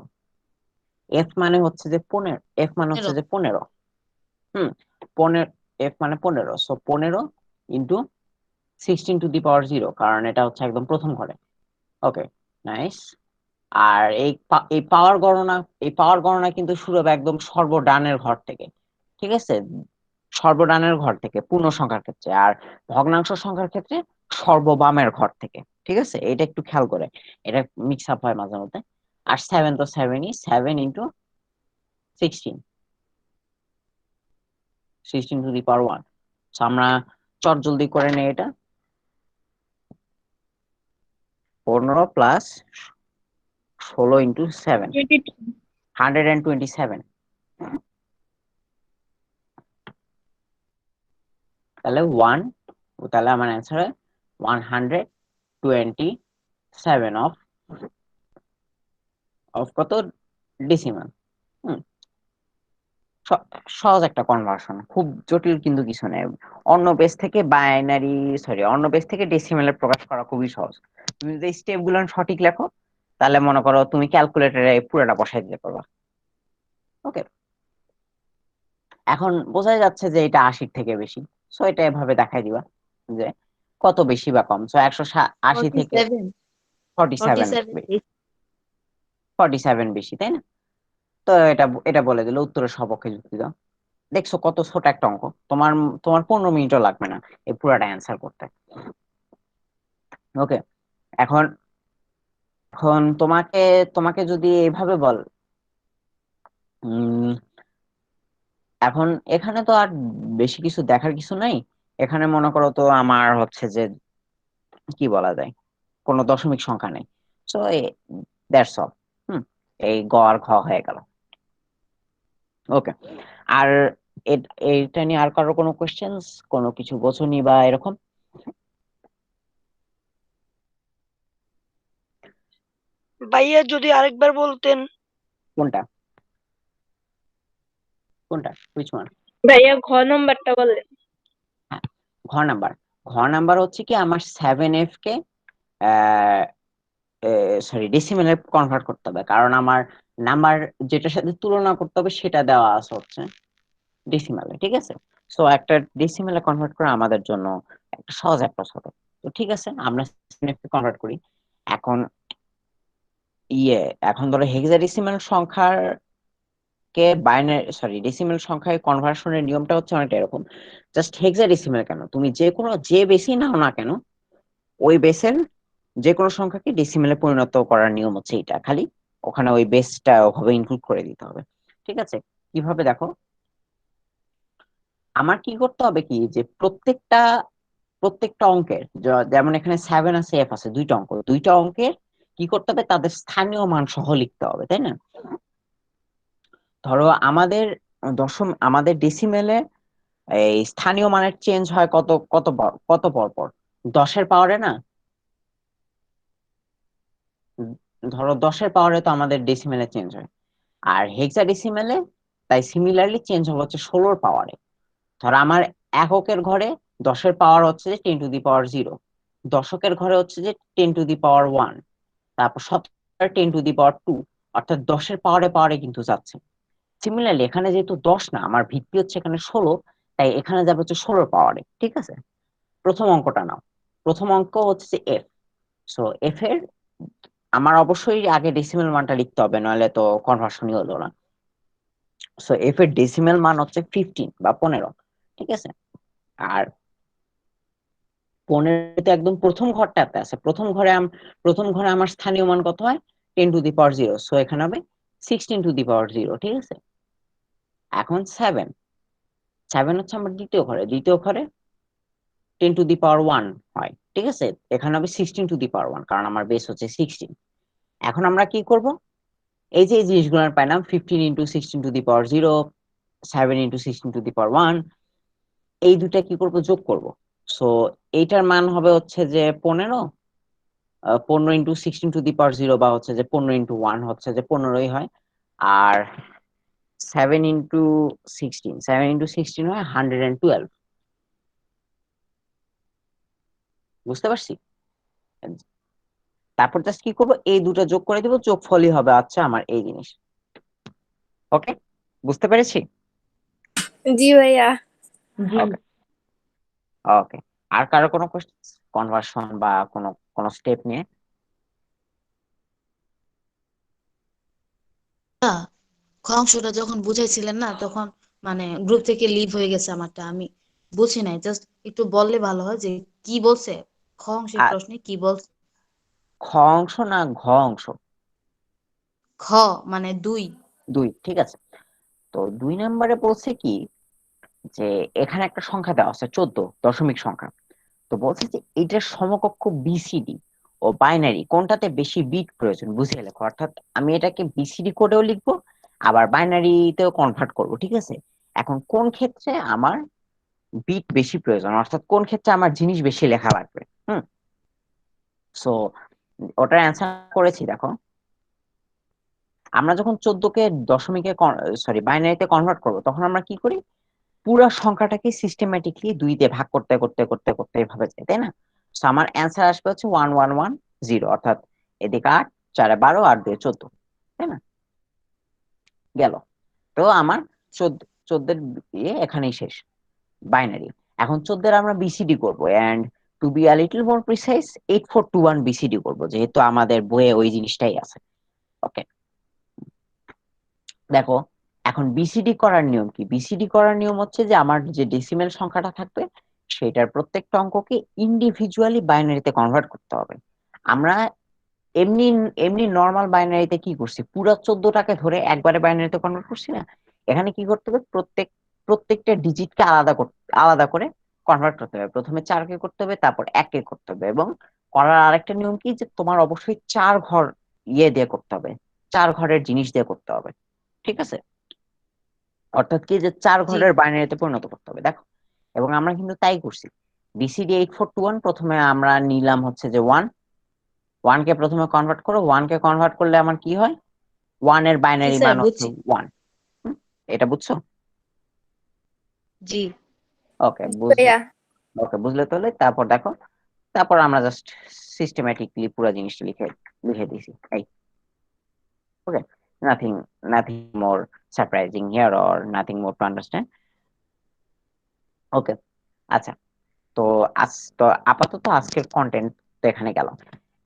এফ মানে হচ্ছে যে 15, এফ মানে হচ্ছে 15। যে 15। হুম, 15, এফ মানে 15, so 15 into 16 to the power 0, কারণ এটা হচ্ছে একদম প্রথম ঘরে। ওকে, নাইস। আর এই পাওয়ার গণনা কিন্তু শুরু হবে একদম সর্বডানের ঘর থেকে, ঠিক আছে। সর্বডানের ঘর থেকে পূর্ণ সংখ্যার ক্ষেত্রে, আর ভগ্নাংশ সংখ্যার ক্ষেত্রে সর্ববামের ঘর থেকে, ঠিক আছে। এটা একটু খেয়াল করে, এটা মিক্স আপ হয় মাঝে মধ্যে। আর 7 তো 7ই, 7 ইন্টু 16, 16 to the power 1। আমরা চট জলদি করে নেই এটা, 15 প্লাস 16 ইন্টু 7, 22। 127। তাহলে তাহলে আমার অ্যান্সার হয় 127 অফ কত ডেসিমাল। হুম, সহজ একটা কনভার্সন, খুব জটিল কিন্তু কিছু নেই। অন্য বেস থেকে ডেসিমেলে প্রকাশ করা খুবই সহজ। তুমি যদি স্টেপ গুলো সঠিক লেখো, তাহলে মনে করো তুমি ক্যালকুলেটরে পুরোটা বসাই দিতে পারবা। ওকে, এখন বোঝাই যাচ্ছে যে এটা 80 থেকে বেশি, সো এটা এভাবে দেখাই দিবা যে কত বেশি বা কম। সো 180 থেকে 47। 47, 47। 47 বেশি, তাই না? তো এটা এটা বলে দিল, উত্তরের সপক্ষে যুক্তি দাও। দেখছো কত ছোট একটা অঙ্ক, তোমার তোমার 15 মিনিটও লাগবে না এই পুরাটা অ্যান্সার করতে। ওকে, এখন এখন তোমাকে তোমাকে যদি এইভাবে বল, উম, এখন এখানে তো আর বেশি কিছু দেখার কিছু নাই। এখানে মনে করো তো আমার হচ্ছে যে কি বলা যায়, কোনো দশমিক সংখ্যা নেই। So that's all. হুম, এই গ আর ঘ হয়ে গেল। ওকে, আর এইটা নিয়ে আর কারো কোনো কোশ্চেন্স, কোনো কিছু বোঝনি বা এরকম? ভাইয়া যদি আরেকবার বলতেন। কোনটা কোনটা হুইচ ওয়ান? ভাইয়া ঘ নম্বরটা বললেন। হ্যাঁ, ঘ নাম্বার হচ্ছে কি আমার 7f কে সরি ডেসিমেলে কনভার্ট করতে হবে, কারণ আমার নাম্বার যেটার সাথে তুলনা করতে হবে সেটা দেওয়া আছে হচ্ছে ডেসিমেলে, ঠিক আছে। সো একটা ডেসিমেলে কনভার্ট করা আমাদের জন্য একটা সহজ একটা হবে। তো ঠিক আছে, আমরা 7f কে কনভার্ট করি। এখন ইয়ে এখন ধরো হেক্সাডেসিমাল সংখ্যার কে বাইনারি সরি ডেসিমেল সংখ্যায় কনভার্সনের নিয়মটা হচ্ছে অনেকটা এরকম। জাস্ট হেক্সাডেসিমেল কেন, তুমি যে বেসই নাও না কেন, ওই বেসের যে কোনো সংখ্যাকে ডেসিমেলে পরিণত করার নিয়ম হচ্ছে এটা, খালি ওখানে ওই বেসটা ওভাবে ইনক্লুড করে দিতে হবে। ঠিক আছে, কিভাবে দেখো, আমার কি করতে হবে কি, যে প্রত্যেকটা প্রত্যেকটা অঙ্কের যেমন এখানে 7 আছে, এফ আছে, দুইটা অঙ্কের কি করতে হবে, তাদের স্থানীয় মান সহ লিখতে হবে, তাই না? ধরো আমাদের ডেসিমেলে এই স্থানীয় মানের চেঞ্জ হয় কত পর পর, 10-এর পাওয়ারে না। ধরো 10-এর পাওয়ারে তো আমাদের ডেসিমেলে চেঞ্জ হয়, আর হেক্সাডেসিমেলে তাই সিমিলারলি চেঞ্জ হবে হচ্ছে 16-এর পাওয়ারে। ধরো আমার এককের ঘরে 10-এর পাওয়ার হচ্ছে যে 10 to the power 0, দশকের ঘরে হচ্ছে যে 10 to the power 1, তারপর শতকের 10 to the power 2, অর্থাৎ 10-এর পাওয়ারে পাওয়ারে কিন্তু যাচ্ছে। সিমিলারলি এখানে যেহেতু 10 না, আমার ভিত্তি হচ্ছে এখানে 16, তাই এখানে যাবে হচ্ছে 16-এর পাওয়ারে, ঠিক আছে। প্রথম অঙ্কটা নাও, প্রথম অঙ্ক হচ্ছে যে এফ। সো এফ এর আমার অবশ্যই আগে ডেসিমেল মানটা লিখতে হবে, নইলে তো কনভার্সনই হলো না। সো এফ এর ডেসিমেল মান হচ্ছে 15 বা 15, ঠিক আছে। আর 15 একদম প্রথম ঘরটাতে আছে, প্রথম ঘরে আমার স্থানীয় মান কত হয়, 10 to the power 0, সো এখানে হবে 16⁻0, ঠিক আছে। এখন 7 হচ্ছে আমার দ্বিতীয় ঘরে 10⁻1 হয়, ঠিক আছে। এখানে হবে 16⁻1 কারণ আমার বেস হচ্ছে 16। এখন আমরা কি করব, এই যে এই জিনিসগুলো পাইলাম 15 × 16⁻0, 7 × 16⁻1, এই দুটা কি করব, যোগ করব। সো এইটার মান হবে হচ্ছে যে 15, 15 × 16⁻0 বা হচ্ছে যে 15 × 1 হচ্ছে যে 15ই হয়। আর 7 × 16 হয় 112। বুঝতে পারছি? তারপর জাস্ট কি করব, এই দুটো যোগ করে দিব, যোগফলই হবে আচ্ছা আমার এই জিনিস। ওকে, বুঝতে পেরেছি? জি ভাইয়া। জি। ওকে ওকে। আর কারো কোনো কোশ্চেন, কনভার্সন বা কোনো কোনো স্টেপ নিয়ে? খ অংশটা যখন বুঝাইছিলেন না তখন মানে গ্রুপ থেকে লিভ হয়ে গেছে আমারটা, আমি বুঝি নাই, জাস্ট একটু বললে ভালো হয় যে কি বলছে খ অংশের আর প্রশ্নে কি বলছে। খ অংশ না ঘ অংশ? খ মানে 2। 2, ঠিক আছে। তো 2 নম্বরে বলছে কি যে এখানে একটা সংখ্যা দেওয়া আছে 14, দশমিক সংখ্যা। তো বলছে যে এইটার সমকক্ষ বিসিডি ও বাইনারি কোনটাতে বেশি বিট প্রয়োজন বুঝিয়ে লেখো। অর্থাৎ আমি এটাকে বিসিডি কোডেও লিখবো, আবার বাইনারিতেও কনভার্ট করব, ঠিক আছে। এখন কোন ক্ষেত্রে আমার বিট বেশি প্রয়োজন, অর্থাৎ কোন ক্ষেত্রে আমার জিনিস বেশি লেখা লাগবে। সো ওটার অ্যান্সার করেছি, দেখো। আমরা যখন 14কে দশমিকে বাইনারিতে কনভার্ট করব, তখন আমরা কি করি, পুরো সংখ্যাটাকে সিস্টেম্যাটিকলি 2 দিয়ে ভাগ করতে করতে করতে করতে এভাবে যায়, তাই না? তো আমার অ্যান্সার আসবে হচ্ছে 1110, অর্থাৎ এদিকে 8, 4 12, 8 2 14, তাই না? গেল। তো আমার 14 এখানেই শেষ, বাইনারি। এখন 14 আমরা বিসিডি করব, and to be a little more precise 8421 BCD করব, যেহেতু আমাদের বইয়ে ওই জিনিসটাই আছে। ওকে, দেখো এখন বিসিডি করার নিয়ম কি। বিসিডি করার নিয়ম হচ্ছে যে আমার যে ডেসিমেল সংখ্যাটা থাকবে সেটার প্রত্যেকটা অঙ্ককে ইন্ডিভিজুয়ালি বাইনারিতে কনভার্ট করতে হবে। আমরা এমনি এমনি নর্মাল বাইনারিতে কি করছি, পুরো 14টাকে ধরে একবারে বাইনারিতে কনভার্ট করছি না। এখানে কি করতে হবে, প্রত্যেকটা ডিজিটকে আলাদা করে কনভার্ট করতে হবে। প্রথমে 4কে করতে হবে, তারপর 1কে করতে হবে, এবং করার আরেকটা নিয়ম কি যে তোমার অবশ্যই 4 ঘর দিয়ে করতে হবে, 4 ঘরের জিনিস দিয়ে করতে হবে, ঠিক আছে। অর্থাৎ কি যে 4 জি ঘরের বাইনারিতে পরিণত করতে হবে, দেখো। এবং আমরা কিন্তু তাই করছি। বিসিডি 8421 প্রথমে আমরা নিলাম হচ্ছে যে 1 কে প্রথমে কনভার্ট করো, 1 কে কনভার্ট করলে আমার কি হয়, 1 এর জি বাইনারি স্যার মান হচ্ছে বুঝছি। 1। এটা বুঝছো? জি ওকে, জি বুঝলে। ভাইয়া। ওকে, বুঝলে তাহলে তারপর দেখো, তারপর আমরা জাস্ট সিস্টেম্যাটিকলি পুরো জিনিসটা লিখে লিখে দিছি, এই। Okay, nothing nothing more surprising here or nothing more to understand. Okay, আচ্ছা। তো তো আপাতত আজকের কন্টেন্ট তো এখানে গেল।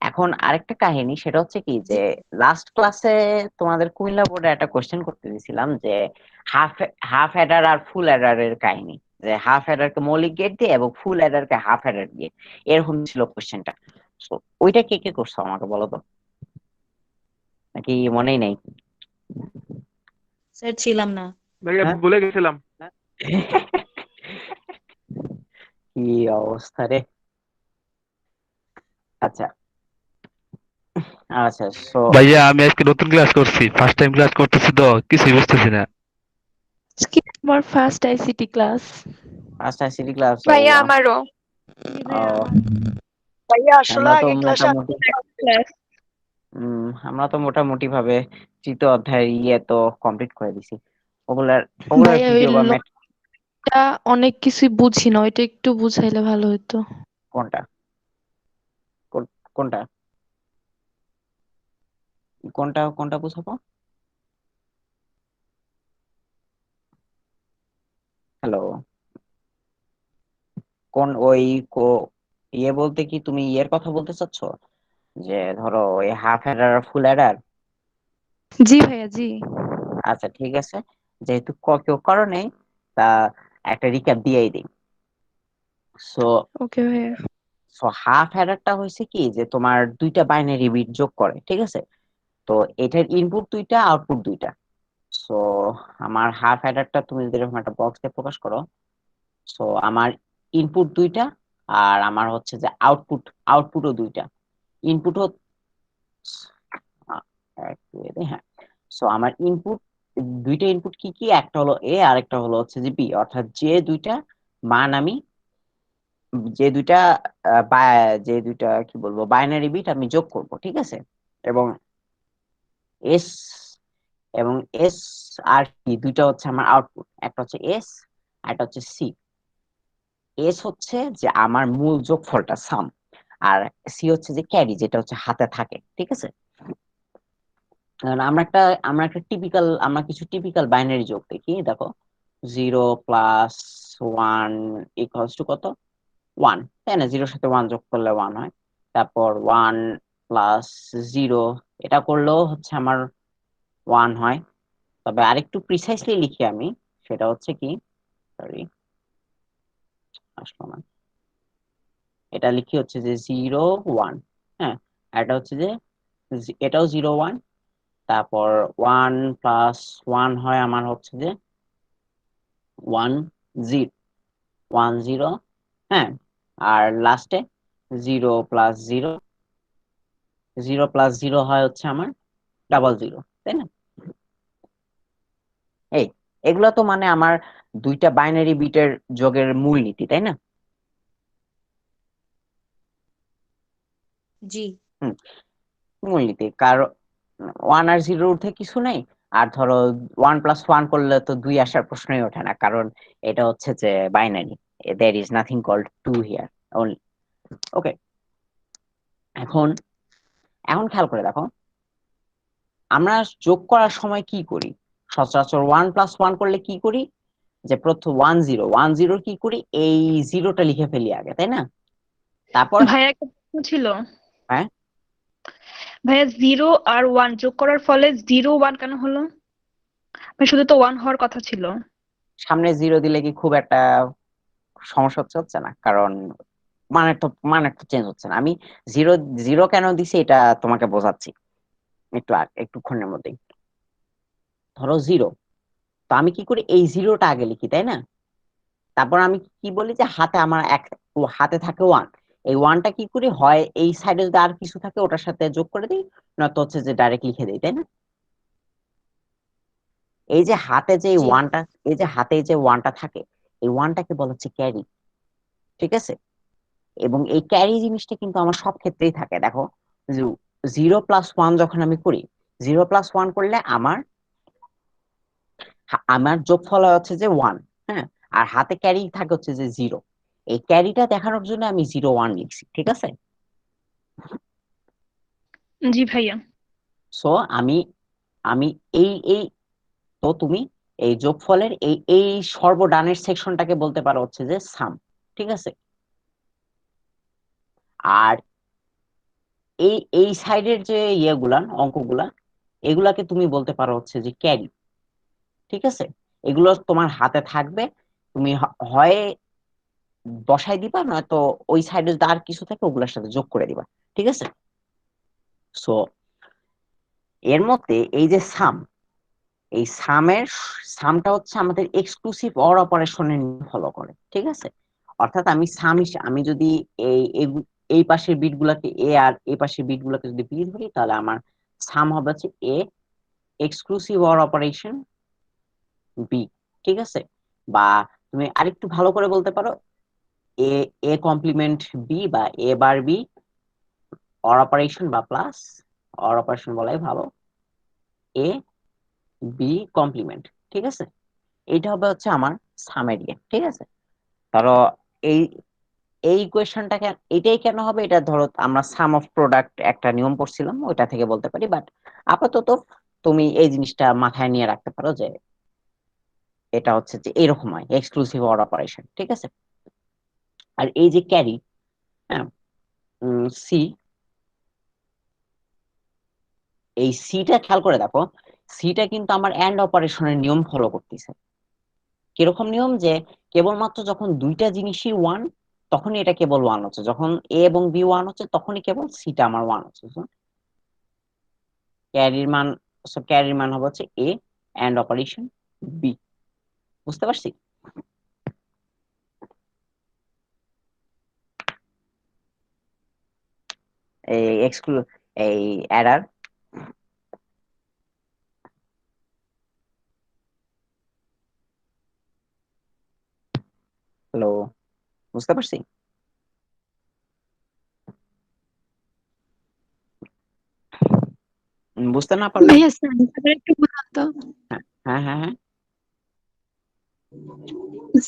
এখন আরেকটা কাহিনী, সেটা হচ্ছে কি জি যে লাস্ট ক্লাসে তোমাদের কুমিল্লা বোর্ডে একটা কোশ্চেন করতে দিয়েছিলাম যে হাফ হাফ অ্যাডার আর ফুল অ্যাডার এর কাহিনী, যে হাফ অ্যাডার কে মৌলিক গেট দিয়ে এবং ফুল অ্যাডার কে হাফ অ্যাডার দিয়ে, এরকম ছিল কোশ্চেনটা। তো ওইটা কে কে করছো আমাকে বলো তো, নাকি মনেই নাই? স্যার ছিলাম না। ভাইয়া হ্যাঁ? ভুলে গেছিলাম। কি অবস্থা রে। আচ্ছা আচ্ছা, সো ভাইয়া আমি আজকে নতুন ক্লাস করছি, ফার্স্ট টাইম ক্লাস করতেছি তো কিছুই বুঝতেছি না। আজকে আমার first ICT class. First ICT class? ভাইয়া আমারও। জি ভাইয়া আমার। ভাইয়া আসলে আমরা তো আগে ক্লাসে মোটামুটি ক্লাস আমরা তো মোটামুটি ভাবে তৃতীয় অধ্যায় তো কমপ্লিট করে দিছি। ওগুলার ওগুলার ভাইয়া ওই ভিডিও বা লোকটা অনেক কিছুই বুঝি না, ওইটা একটু বুঝাইলে ভালো হতো। কোনটা কোনটা কোনটা কোনটা বুঝাবো? হ্যালো, কোন ওই বলতে কি তুমি ইয়ের কথা বলতে চাচ্ছো, যে ধরো ওই হাফ অ্যাডার ফুল অ্যাডার? জি ভাইয়া জি। আচ্ছা ঠিক আছে, যেহেতু কেউ করো নেই, তা একটা রিক্যাপ দিয়েই দিই। সো ওকে ভাইয়া। হাফ অ্যাডারটা হয়েছে কি যে তোমার দুইটা বাইনারি বিট যোগ করে, ঠিক আছে। তো এটার ইনপুট দুইটা, আউটপুট দুইটা। সো আমার হাফ অ্যাডারটা তুমি যদি এরকম একটা বক্সে প্রকাশ করো, সো আমার ইনপুট দুইটা আর আমার হচ্ছে যে আউটপুটও দুইটা। ইনপুট হ্যাঁ, সো আমার দুইটা ইনপুট কি কি, একটা হলো এ আর একটা হলো হচ্ছে যে বি, অর্থাৎ যে দুইটা মান আমি যে দুইটা যে দুইটা কি বলবো বাইনারি বিট আমি যোগ করব, ঠিক আছে। এবং এস এবং এস আর কি দুইটা হচ্ছে আমার আউটপুট, একটা হচ্ছে এস আর একটা হচ্ছে সি। এস হচ্ছে যে আমার মূল যোগফলটা সাম, আর সি হচ্ছে যে ক্যারি, যেটা হচ্ছে হাতে থাকে, ঠিক আছে। কারণ আমরা কিছু টিপিক্যাল বাইনারি যোগ দেখি, দেখো 0+1 = কত, 1, তাই না? 0-র সাথে 1 যোগ করলে 1 হয়। তারপর 1+0 এটা করলেও হচ্ছে আমার 1 হয়। তবে আরেকটু প্রিসাইসলি লিখি আমি, সেটা হচ্ছে কি, সরি আসলো না, এটা লিখি হচ্ছে যে 0-1, হ্যাঁ। আর এটা হচ্ছে যে এটাও 0-1, তারপর 1+1 হয় আমার হচ্ছে যে 1-0, 1-0, হ্যাঁ। আর লাস্টে 0+0, 0+0 হয় হচ্ছে আমার 00, তাই না? এই এগুলো তো মানে আমার দুইটা বাইনারি বিটের যোগের মূলনীতি, তাই না? জি। হুম, মূলনীতি। কারণ 1 আর 0 ঊর্ধ্বে কিছু নেই। আর ধরো 1+1 করলে তো 2 আসার প্রশ্নই ওঠে না, কারণ এটা হচ্ছে যে binary, there is nothing called 2 here only. ওকে, এখন এখন খেয়াল করে দেখো, আমরা যোগ করার সময় কি করি? সচরাচর 1+1 করলে কি করি, যে প্রথম 1 0 কি করি, এই জিরোটা লিখে ফেলি আগে, তাই না? তারপর ভাইয়া একটা প্রশ্ন ছিল। হ্যাঁ, ভাইয়া 0 আর 1 যোগ করার ফলে 0-1 কেন হলো? শুধু তো 1 হওয়ার কথা ছিল। সামনে 0 দিলে কি খুব একটা সমস্যা হচ্ছে না? কারণ মানের তো চেঞ্জ হচ্ছে না। আমি জিরো জিরো কেন দিছি এটা তোমাকে বোঝাচ্ছি একটুক্ষণের মধ্যেই। ধরো 0, তো আমি কি করি, এই জিরোটা আগে লিখি, তাই না? তারপর আমি কি বলি যে হাতে থাকে 1, এই 1টা কি করি, হয় এই সাইডে যদি আর কিছু থাকে ওটার সাথে যোগ করে দিই, নয়তো হচ্ছে যে ডাইরেক্ট লিখে দিই, তাই না? এই যে হাতে যে জি। ওয়ানটা এই যে হাতে যে ওয়ানটা থাকে, এই ওয়ানটাকে বলা হচ্ছে ক্যারি, ঠিক আছে। এবং এই ক্যারি জিনিসটা কিন্তু আমার সব ক্ষেত্রেই থাকে। দেখো 0+1 যখন আমি করি, 0+1 করলে আমার যোগফল হচ্ছে যে 1, হ্যাঁ। আর হাতে ক্যারি থাকে হচ্ছে যে 0, এই ক্যারিটা দেখানোর জন্য আমি 0-1 লিখছি, ঠিক আছে। জি ভাইয়া। সো আমি আমি এই এই তো তুমি এই যোগফলের এই এই সর্বডানের সেকশনটাকে বলতে পারো হচ্ছে যে সাম, ঠিক আছে। আর এই এই সাইডের যে অঙ্কগুলা, এগুলাকে তুমি বলতে পারো হচ্ছে যে ক্যারি, ঠিক আছে। এগুলো তোমার হাতে থাকবে, তুমি হয় বসাই দিবা, নয়তো ওই সাইডে যদি আর কিছু থাকে ওগুলোর সাথে যোগ করে দিবা, ঠিক আছে। সো এর মধ্যে এই যে এই সামটা হচ্ছে আমাদের এক্সক্লুসিভ অর অপারেশনের ফলো করে, ঠিক আছে। অর্থাৎ আমি যদি এই পাশের বিট গুলাকে এ আর এই পাশের বিট গুলাকে যদি বি ধরি, তাহলে আমার সাম হবে হচ্ছে A exclusive or operation B, ঠিক আছে। বা তুমি আরেকটু ভালো করে বলতে পারো এ এ কমপ্লিমেন্ট বি, বা এ বার বি অর অপারেশন, বা প্লাস অর অপারেশন বলাই ভালো, এ বি কমপ্লিমেন্ট, ঠিক আছে। এইটা হবে হচ্ছে আমার সামেরিয়া, ঠিক আছে। ধরো এই এই ইকুয়েশনটাকে এটাই কেন হবে, এটা ধরো আমরা সাম অফ প্রোডাক্ট একটা নিয়ম পড়ছিলাম, ওইটা থেকে বলতে পারি। বাট আপাতত তুমি এই জিনিসটা মাথায় নিয়ে রাখতে পারো যে এটা হচ্ছে যে এরকম হয় এক্সক্লুসিভ অর অপারেশন, ঠিক আছে। আর এই যে ক্যারি, হ্যাঁ, সি, এই সিটা খেয়াল করে দেখো, সিটা কিন্তু আমার এন্ড অপারেশনের নিয়ম ফলো করতেছে। কিরকম নিয়ম, যে কেবলমাত্র যখন দুইটা জিনিসই 1, তখনই এটা কেবল 1 হচ্ছে, যখন এ এবং বি 1 হচ্ছে তখনই কেবল সিটা আমার 1 হচ্ছে। ক্যারির মান, ক্যারির মান হবে হচ্ছে এ এন্ড অপারেশন বি। বুঝতে পারছি? এই এই অ্যাডার হ্যালো, বুঝতে পারছি? বুঝতে না পারলে ভাইয়া সামটা একটু বুঝান তো। হ্যাঁ হ্যাঁ হ্যাঁ হ্যাঁ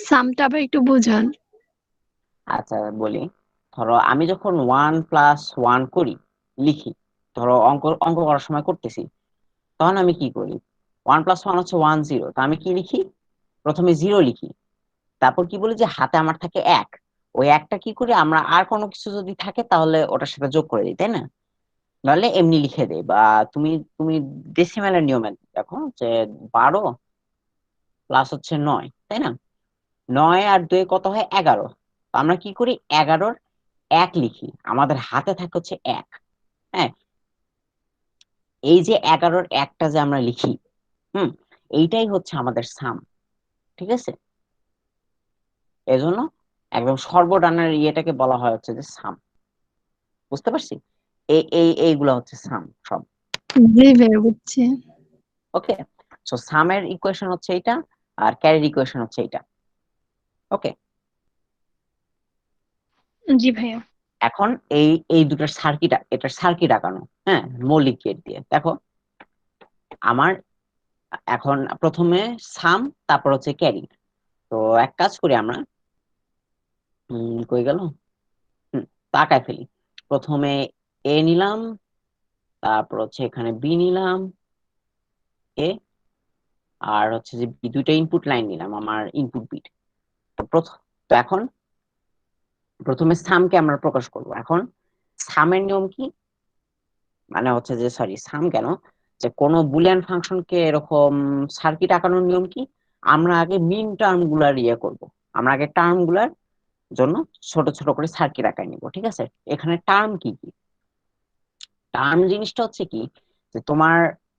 সামটা আবার একটু বুঝান। আচ্ছা বলি, ধরো আমি যখন 1+1 করি, লিখি, ধরো অঙ্ক অঙ্ক করার সময় করতেছি, তখন আমি কি করি? 1+1 হচ্ছে 1 0, তো আমি কি লিখি? প্রথমে 0 লিখি, তারপর কি বলি যে হাতে আমার থাকে 1, ওই একটা কি করি আমরা, আর কোনো কিছু যদি থাকে তাহলে ওটার সাথে যোগ করে দিই, তাই না? নাহলে এমনি লিখে দেই। বা তুমি তুমি ডেসিমেলের নিয়মে দেখো যে 12 প্লাস হচ্ছে 9, তাই না? 9 আর 2 কত হয়? 11। তো আমরা কি করি? 11-র 1 লিখি, আমাদের হাতে থাকে হচ্ছে 1। হ্যাঁ, এই যে 11-র 1টা যে আমরা লিখি, এইটাই হচ্ছে আমাদের সাম। ঠিক আছে? এজন্য একদম সর্বডানের ইয়েটাকে বলা হয় হচ্ছে যে সাম। বুঝতে পারছি? এইগুলা হচ্ছে সাম সব। জি ভাইয়া বুঝছি। ওকে, সো সামের ইকুয়েশন হচ্ছে এইটা, আর ক্যারির ইকুয়েশন হচ্ছে এইটা। ওকে, জি ভাইয়া। এখন এই এই দুটার সার্কিট, এটার সার্কিট আঁকানো, হ্যাঁ, মৌলিক গেট দিয়ে দেখো। আমার এখন প্রথমে সাম, তারপর হচ্ছে ক্যারি। তো এক কাজ করি আমরা, কই গেল, তাকায় ফেলি। প্রথমে এ নিলাম, তারপর হচ্ছে এখানে বি নিলাম, এ, আর হচ্ছে যে বি, দুইটা ইনপুট লাইন নিলাম আমার ইনপুট বিট। তো প্রথম, তো এখন প্রথমে সামকে আমরা প্রকাশ করব। এখন সামের নিয়ম কি? মানে হচ্ছে যে, সরি, সাম কেন, যে কোনো বুলিয়ান ফাংশনকে এরকম সার্কিট আঁকানোর নিয়ম কি? আমরা আগে মিন টার্ম গুলার ইয়ে করব, আমরা আগে টার্ম গুলার জন্য ছোট ছোট করে সার্কিট আঁকায় নিব। ঠিক আছে? এখানে টার্ম কি কি? টার্ম জিনিসটা হচ্ছে কি, যে তোমার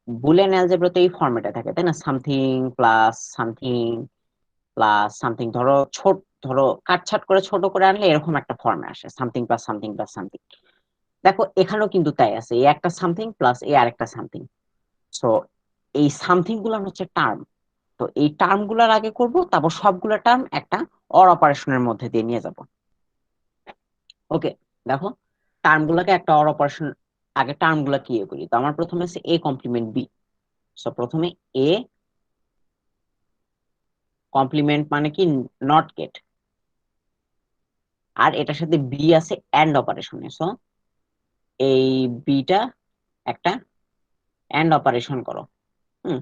বুলিয়ান অ্যালজেব্রাতে এই ফরম্যাটে থাকে, তাই না? Something plus something plus something, ধরো ধরো কাটছাট করে ছোট করে আনলে এরকম একটা ফর্মে আসে, something plus something plus something. দেখো এখানেও কিন্তু তাই আছে, এই একটা সামথিং প্লাস এই আরেকটা সামথিং। সো এই সামথিং গুলো হচ্ছে টার্ম। তো এই টার্ম গুলার আগে করব, তারপর সবগুলা টার্ম একটা অর অপারেশনের মধ্যে দিয়ে নিয়ে যাব। ওকে, দেখো টার্ম গুলাকে একটা অর অপারেশন, আগে টার্ম গুলা কি ইয়ে করি। তো আমার প্রথমে আছে এ কমপ্লিমেন্ট বি। সো প্রথমে এ কমপ্লিমেন্ট মানে কি? Not get. আর এটার সাথে বি আছে এন্ড অপারেশনে। সো এই বিটা একটা এন্ড অপারেশন করো। হুম,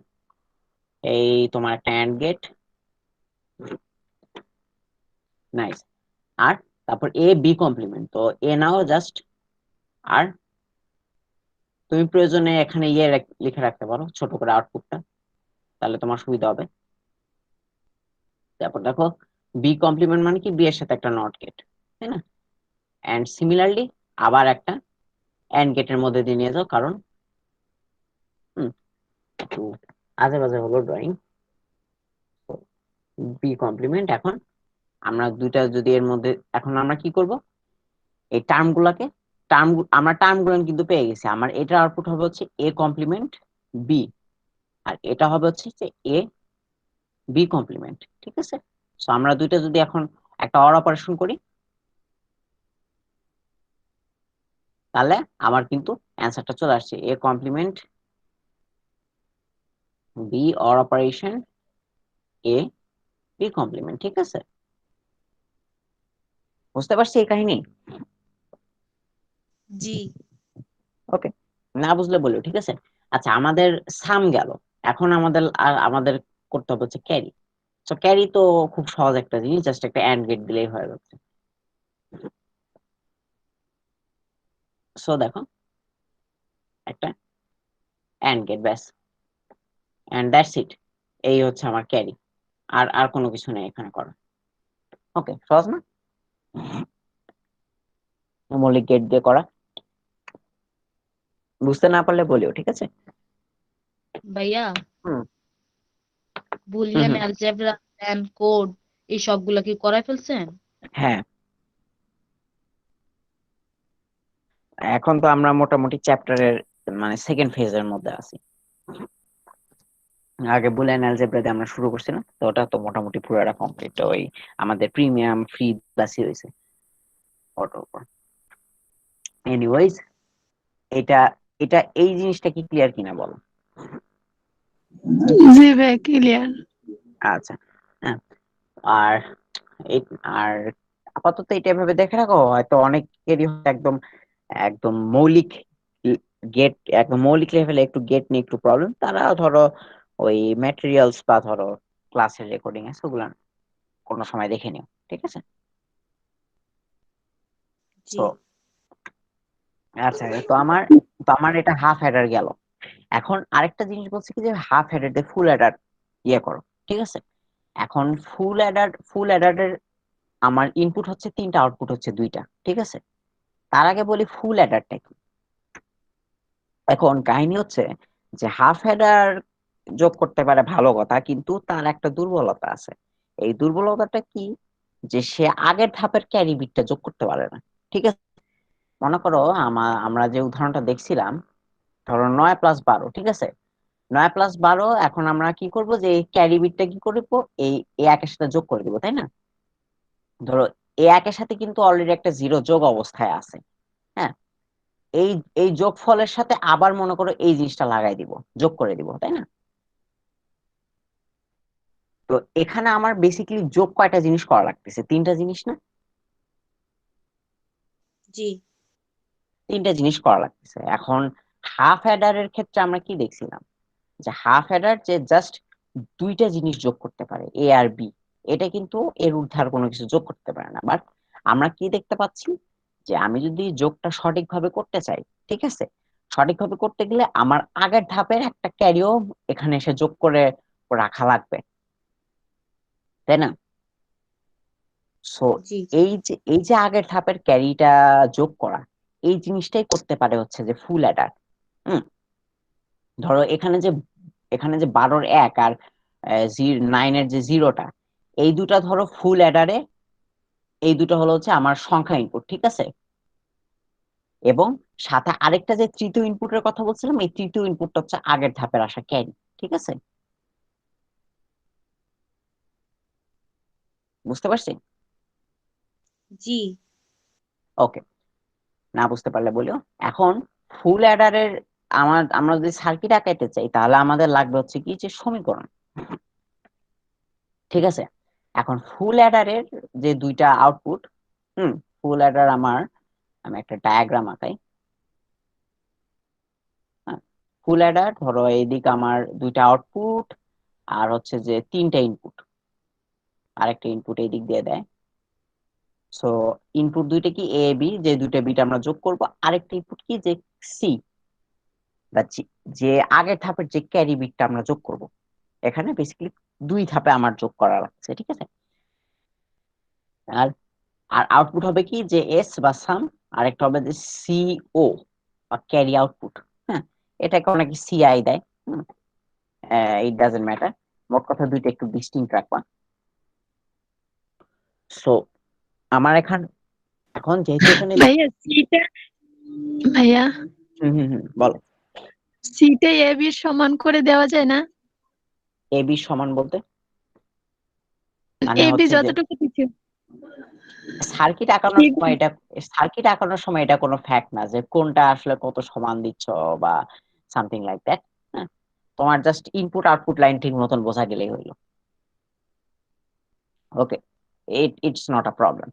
এই তোমার একটা এন্ড গেট, নাইস। আর তারপর এ বি কমপ্লিমেন্ট, তো এ নাও জাস্ট। আর তুমি প্রয়োজনে এখানে ইয়ে লিখে রাখতে পারো ছোট করে আউটপুটটা, তাহলে তোমার সুবিধা হবে। তারপর দেখো বি কমপ্লিমেন্ট মানে কি? বি এর সাথে একটা নট গেট, তাই না? এন্ড সিমিলারলি আবার একটা এন্ড গেটের মধ্যে দিয়ে নিয়ে যাও, কারণ একটু আজে বাজে হলো ড্রয়িং। বি কমপ্লিমেন্ট, এখন আমরা দুইটা যদি এর মধ্যে, এখন আমরা কি করব? এই টার্ম গুলাকে, আমরা টার্ম গুলো কিন্তু পেয়ে গেছি। আমার এটার আউটপুট হবে হচ্ছে এ কমপ্লিমেন্ট বি, আর এটা হবে হচ্ছে যে এ বি কমপ্লিমেন্ট। ঠিক আছে? সো আমরা দুইটা যদি এখন একটা অর অপারেশন করি, তাহলে আমার কিন্তু অ্যান্সারটা চলে আসছে, A complement B or operation A B complement. ঠিক আছে? বুঝতে পারছি এই কাহিনী? জি। ওকে, না বুঝলে বলো, ঠিক আছে? আচ্ছা, আমাদের সাম গেল, এখন আমাদের করতে হবে হচ্ছে ক্যারি। তো ক্যারি তো খুব সহজ একটা জিনিস, জাস্ট একটা অ্যান্ড গেট দিলেই হয়ে যাচ্ছে। সো দেখো একটা অ্যান্ড গেট, ব্যাস, এন্ড দ্যাটস ইট। এই হচ্ছে আমার ক্যারি, আর আর কোনো কিছু নেই এখানে করা। ওকে, সহজ না? মৌলিক গেট দিয়ে করা। বুঝতে না পারলে বলিও, ঠিক আছে? ভাইয়া হুম হুম বুলিয়ান হুম অ্যালজেব্রা প্ল্যান কোড এই সবগুলা কি করাই ফেলছেন? হ্যাঁ, এখন তো আমরা মোটামুটি চ্যাপ্টারের মানে সেকেন্ড ফেজের মধ্যে আছি। আগে বুলিয়ান অ্যালজেব্রা দিয়ে আমরা শুরু করছিলাম, তো ওটা তো মোটামুটি পুরোটা কমপ্লিট। ওই আমাদের প্রিমিয়াম ফ্রি ক্লাসই হয়েছে ওটার উপর। এনিওয়েজ, এটা এটা এই জিনিসটা কি ক্লিয়ার কিনা বলো? জি ভাই, ক্লিয়ার। আচ্ছা, হ্যাঁ। আর এই আর আপাতত এটা এভাবে দেখে রাখো, হয়তো অনেকেরই একদম একদম মৌলিক গেট, একদম মৌলিক লেভেলে একটু গেট নিয়ে একটু প্রবলেম, তারা ধরো ওই ম্যাটেরিয়ালস বা ধরো ক্লাসের রেকর্ডিং আছে ওগুলা কোনো সময় দেখে নিও, ঠিক আছে? জি তো আচ্ছা, তো আমার এটা হাফ হেডার গেল। এখন আরেকটা জিনিস বলছি কি যে হাফ হেডার দিয়ে ফুল হেডার ইয়ে করো, ঠিক আছে? এখন ফুল হেডারের আমার ইনপুট হচ্ছে তিনটা, আউটপুট হচ্ছে দুইটা, ঠিক আছে? তার আগে বলি ফুল হেডারটা কি। এখন কাহিনী হচ্ছে যে হাফ হেডার যোগ করতে পারে, ভালো কথা, কিন্তু তার একটা দুর্বলতা আছে। এই দুর্বলতাটা কি, যে সে আগের ধাপের ক্যারি বিটটা যোগ করতে পারে না, ঠিক আছে? মনে করো আমরা যে উদাহরণটা দেখছিলাম, ধরো 9+12, ঠিক আছে? 9+12, এখন আমরা কি করব যে এই ক্যারি বিটটা কি করবো, এই একের সাথে যোগ করে দিব, তাই না? ধরো একের সাথে কিন্তু অলরেডি একটা জিরো যোগ অবস্থায় আছে। হ্যাঁ, এই এই যোগফলের সাথে আবার মনে করো এই জিনিসটা লাগাই দিব, যোগ করে দিব, তাই না? তো এখানে আমার বেসিক্যালি যোগ কয়টা জিনিস করা লাগতেছে? তিনটা জিনিস না? জি তিনটা জিনিস করা লাগতেছে। এখন হাফ অ্যাডারের ক্ষেত্রে আমরা কি দেখছিলাম, যে হাফ অ্যাডার যে জাস্ট দুইটা জিনিস যোগ করতে পারে, এ আর বি। এটা কিন্তু এর ঊর্ধ্বে আর কোনো কিছু যোগ করতে পারে না। বাট আমরা কি দেখতে পাচ্ছি, যে আমি যদি যোগটা সঠিকভাবে করতে চাই, ঠিক আছে, সঠিকভাবে করতে গেলে আমার আগের ধাপের একটা ক্যারিও এখানে এসে যোগ করে রাখা লাগবে, তাই না? সো জি এই যে আগের ধাপের ক্যারিটা যোগ করা, এই জিনিসটাই করতে পারে হচ্ছে যে ফুল অ্যাডার। হুম, ধরো এখানে যে 12-এর 1 আর 9-এর যে জিরোটা, এই দুটা ধরো ফুল অ্যাডারে, এই দুটো হলো হচ্ছে আমার সংখ্যা ইনপুট, ঠিক আছে? এবং সাথে আরেকটা যে তৃতীয় ইনপুটের কথা বলছিলাম, এই তৃতীয় ইনপুটটা হচ্ছে আগের ধাপের আসা ক্যারি, ঠিক আছে? বুঝতে পারছি? জি ওকে, না বুঝতে পারলে বলিও। এখন ফুল অ্যাডারের আমরা যদি সার্কিট আঁকাইতে চাই, তাহলে আমাদের লাগবে হচ্ছে কি যে সমীকরণ, ঠিক আছে? এখন ফুল অ্যাডারের যে দুইটা আউটপুট, ফুল অ্যাডার আমি একটা ডায়াগ্রাম আঁকাই। ফুল অ্যাডার ধরো এইদিকে আমার দুইটা আউটপুট আর হচ্ছে যে তিনটা ইনপুট, আরেকটা ইনপুট এই দিক দিয়ে দেয়। সো ইনপুট দুইটা কি, এ বি, যে দুইটা বিট আমরা যোগ করব, আরেকটা ইনপুট কি যে সি বা জি, যে আগের ধাপের যে ক্যারি বিটটা আমরা যোগ করব। এখানে বেসিক্যালি দুই ধাপে আমার যোগ করা লাগছে, ঠিক আছে? আর আর আউটপুট হবে কি যে এস বা সাম, আরেকটা হবে যে সিও বা ক্যারি আউটপুট। হ্যাঁ, এটাকে অনেকে সিআই দেয়। ইট ডাজন্ট ম্যাটার, মোট কথা দুইটা একটু ডিস্টিংক্ট রাখবা। সো আমার এখন যেহেতু এখানে ভাইয়া সিটা ভাইয়া বলো। সিটা এ বি সমান করে দেওয়া যায় না? এ বি সমান বলতে মানে এ বি হচ্ছে যে যতটুকু দিচ্ছে সার্কিট আঁকানোর ঠিক সময় এটা কোনো ফ্যাক্ট না যে কোনটা আসলে কত সমান দিচ্ছ বা সামথিং লাইক দ্যাট। হ্যাঁ, তোমার জাস্ট ইনপুট আউটপুট লাইন ঠিক মতন বোঝা গেলেই হইলো। ওকে, ইটস নট আ প্রবলেম।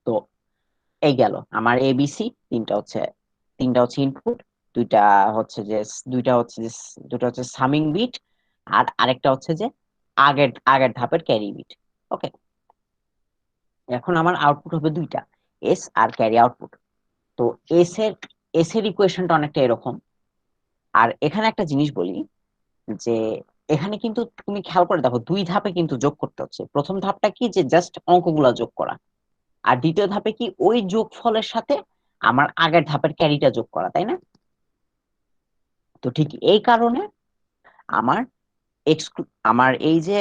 তো এই গেল আমার এবিসি, তিনটা হচ্ছে ইনপুট, দুইটা হচ্ছে যে দুইটা হচ্ছে যে দুটো হচ্ছে সামিং বিট, আর আরেকটা হচ্ছে যে আগের আগের ধাপের ক্যারি বিট। ওকে, এখন আমার আউটপুট হবে দুইটা, এস আর ক্যারি আউটপুট। তো এস এর ইকুয়েশনটা অনেকটা এরকম। আর এখানে একটা জিনিস বলি, যে এখানে কিন্তু তুমি খেয়াল করে দেখো দুই ধাপে কিন্তু যোগ করতে হচ্ছে। প্রথম ধাপটা কি যে জাস্ট অঙ্কগুলা যোগ করা, আর দ্বিতীয় ধাপে কি ওই যোগফলের সাথে আমার আগের ধাপের ক্যারিটা যোগ করা, তাই না? তো ঠিক এই কারণে আমার আমার এই যে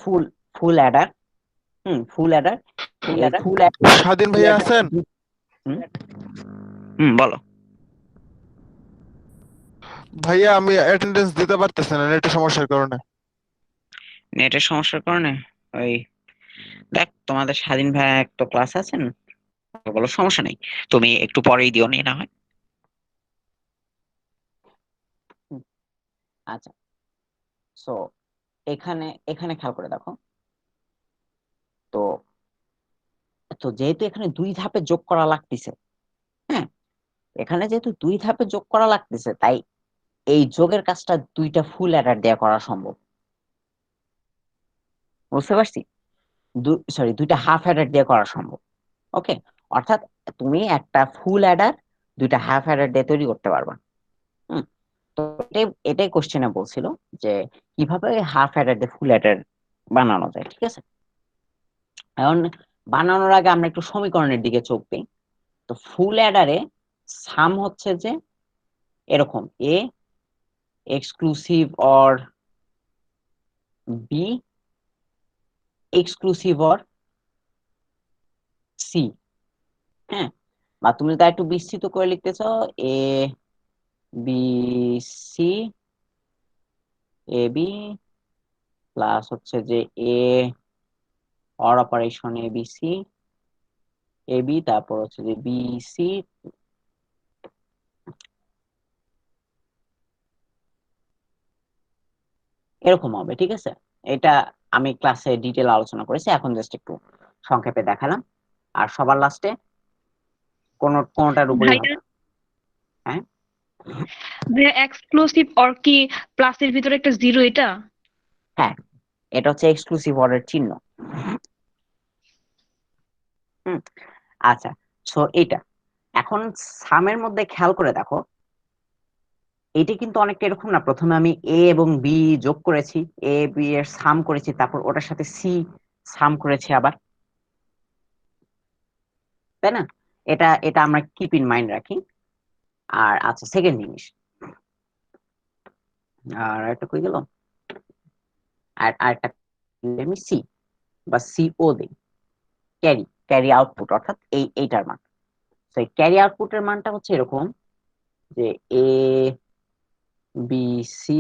ফুল ফুল অ্যাডার, ফুল অ্যাডার, ফুল স্বাধীন ভাইয়া আছেন? বলো। ভাইয়া আমি অ্যাটেন্ডেন্স দিতে পারতেছি না নেটের সমস্যার কারণে। নেটের সমস্যার কারণে? ওই দেখ, তোমাদের স্বাধীন ভাই একটা ক্লাস আছেন, বলো সমস্যা নেই, তুমি একটু পরেই দিও নি না হয়। আচ্ছা, সো এখানে এখানে খেয়াল করে দেখো তো। তো যেহেতু এখানে 2 ধাপে যোগ করা লাগতেছে, হ্যাঁ, এখানে যেহেতু 2 ধাপে যোগ করা লাগতেছে, তাই এই যোগের কাজটা 2টা ফুল অ্যাডার দেওয়া করা সম্ভব। বুঝতে পারছি? সরি, 2টা হাফ অ্যাডার দিয়ে করা সম্ভব। ওকে, অর্থাৎ তুমি একটা ফুল অ্যাডার 2টা হাফ অ্যাডার দিয়ে তৈরি করতে পারবা। তো এটাই কোশ্চেনে বলছিল যে কিভাবে হাফ অ্যাডার দিয়ে ফুল অ্যাডার বানানো যায়। ঠিক আছে, এখন বানানোর আগে আমরা একটু সমীকরণের দিকে চোখ দিই। তো ফুল অ্যাডারে সাম হচ্ছে যে এরকম, A exclusive or B exclusive or C. হ্যাঁ, বা তুমি যদি একটু বিস্তৃত করে লিখতে চাও, A B C, A B plus হচ্ছে যে A or operation A B C, A B, তারপর হচ্ছে যে বি সি, এরকম হবে। ঠিক আছে, এটা আমি ক্লাসে ডিটেল আলোচনা করেছি, এখন জাস্ট একটু সংক্ষেপে দেখালাম। আর সবার লাস্টে কোনটার উপরই ভাইয়া হবে। হ্যাঁ, ভাইয়া এক্সক্লুসিভ অর কি প্লাসের ভিতরে একটা জিরো এটা? হ্যাঁ, এটা হচ্ছে এক্সক্লুসিভ অর্ডার চিহ্ন। হুম, আচ্ছা, সো এটা এখন সামের মধ্যে খেয়াল করে দেখো, এটা কিন্তু অনেকটা এরকম না, প্রথমে আমি এ এবং বি যোগ করেছি, এ বি এর সাম করেছি, তারপর ওটার সাথে সি সাম করেছি আবার, তাই না? এটা এটা আমরা কিপ ইন মাইন্ড রাখি। আর আচ্ছা, সেকেন্ড জিনিস, আর একটা কই গেল, আর আরেকটা আমি সি বা সিও দিই, ক্যারি ক্যারি আউটপুট, অর্থাৎ এইটার মান। তো এই ক্যারি আউটপুটের মানটা হচ্ছে এরকম যে এ বি সি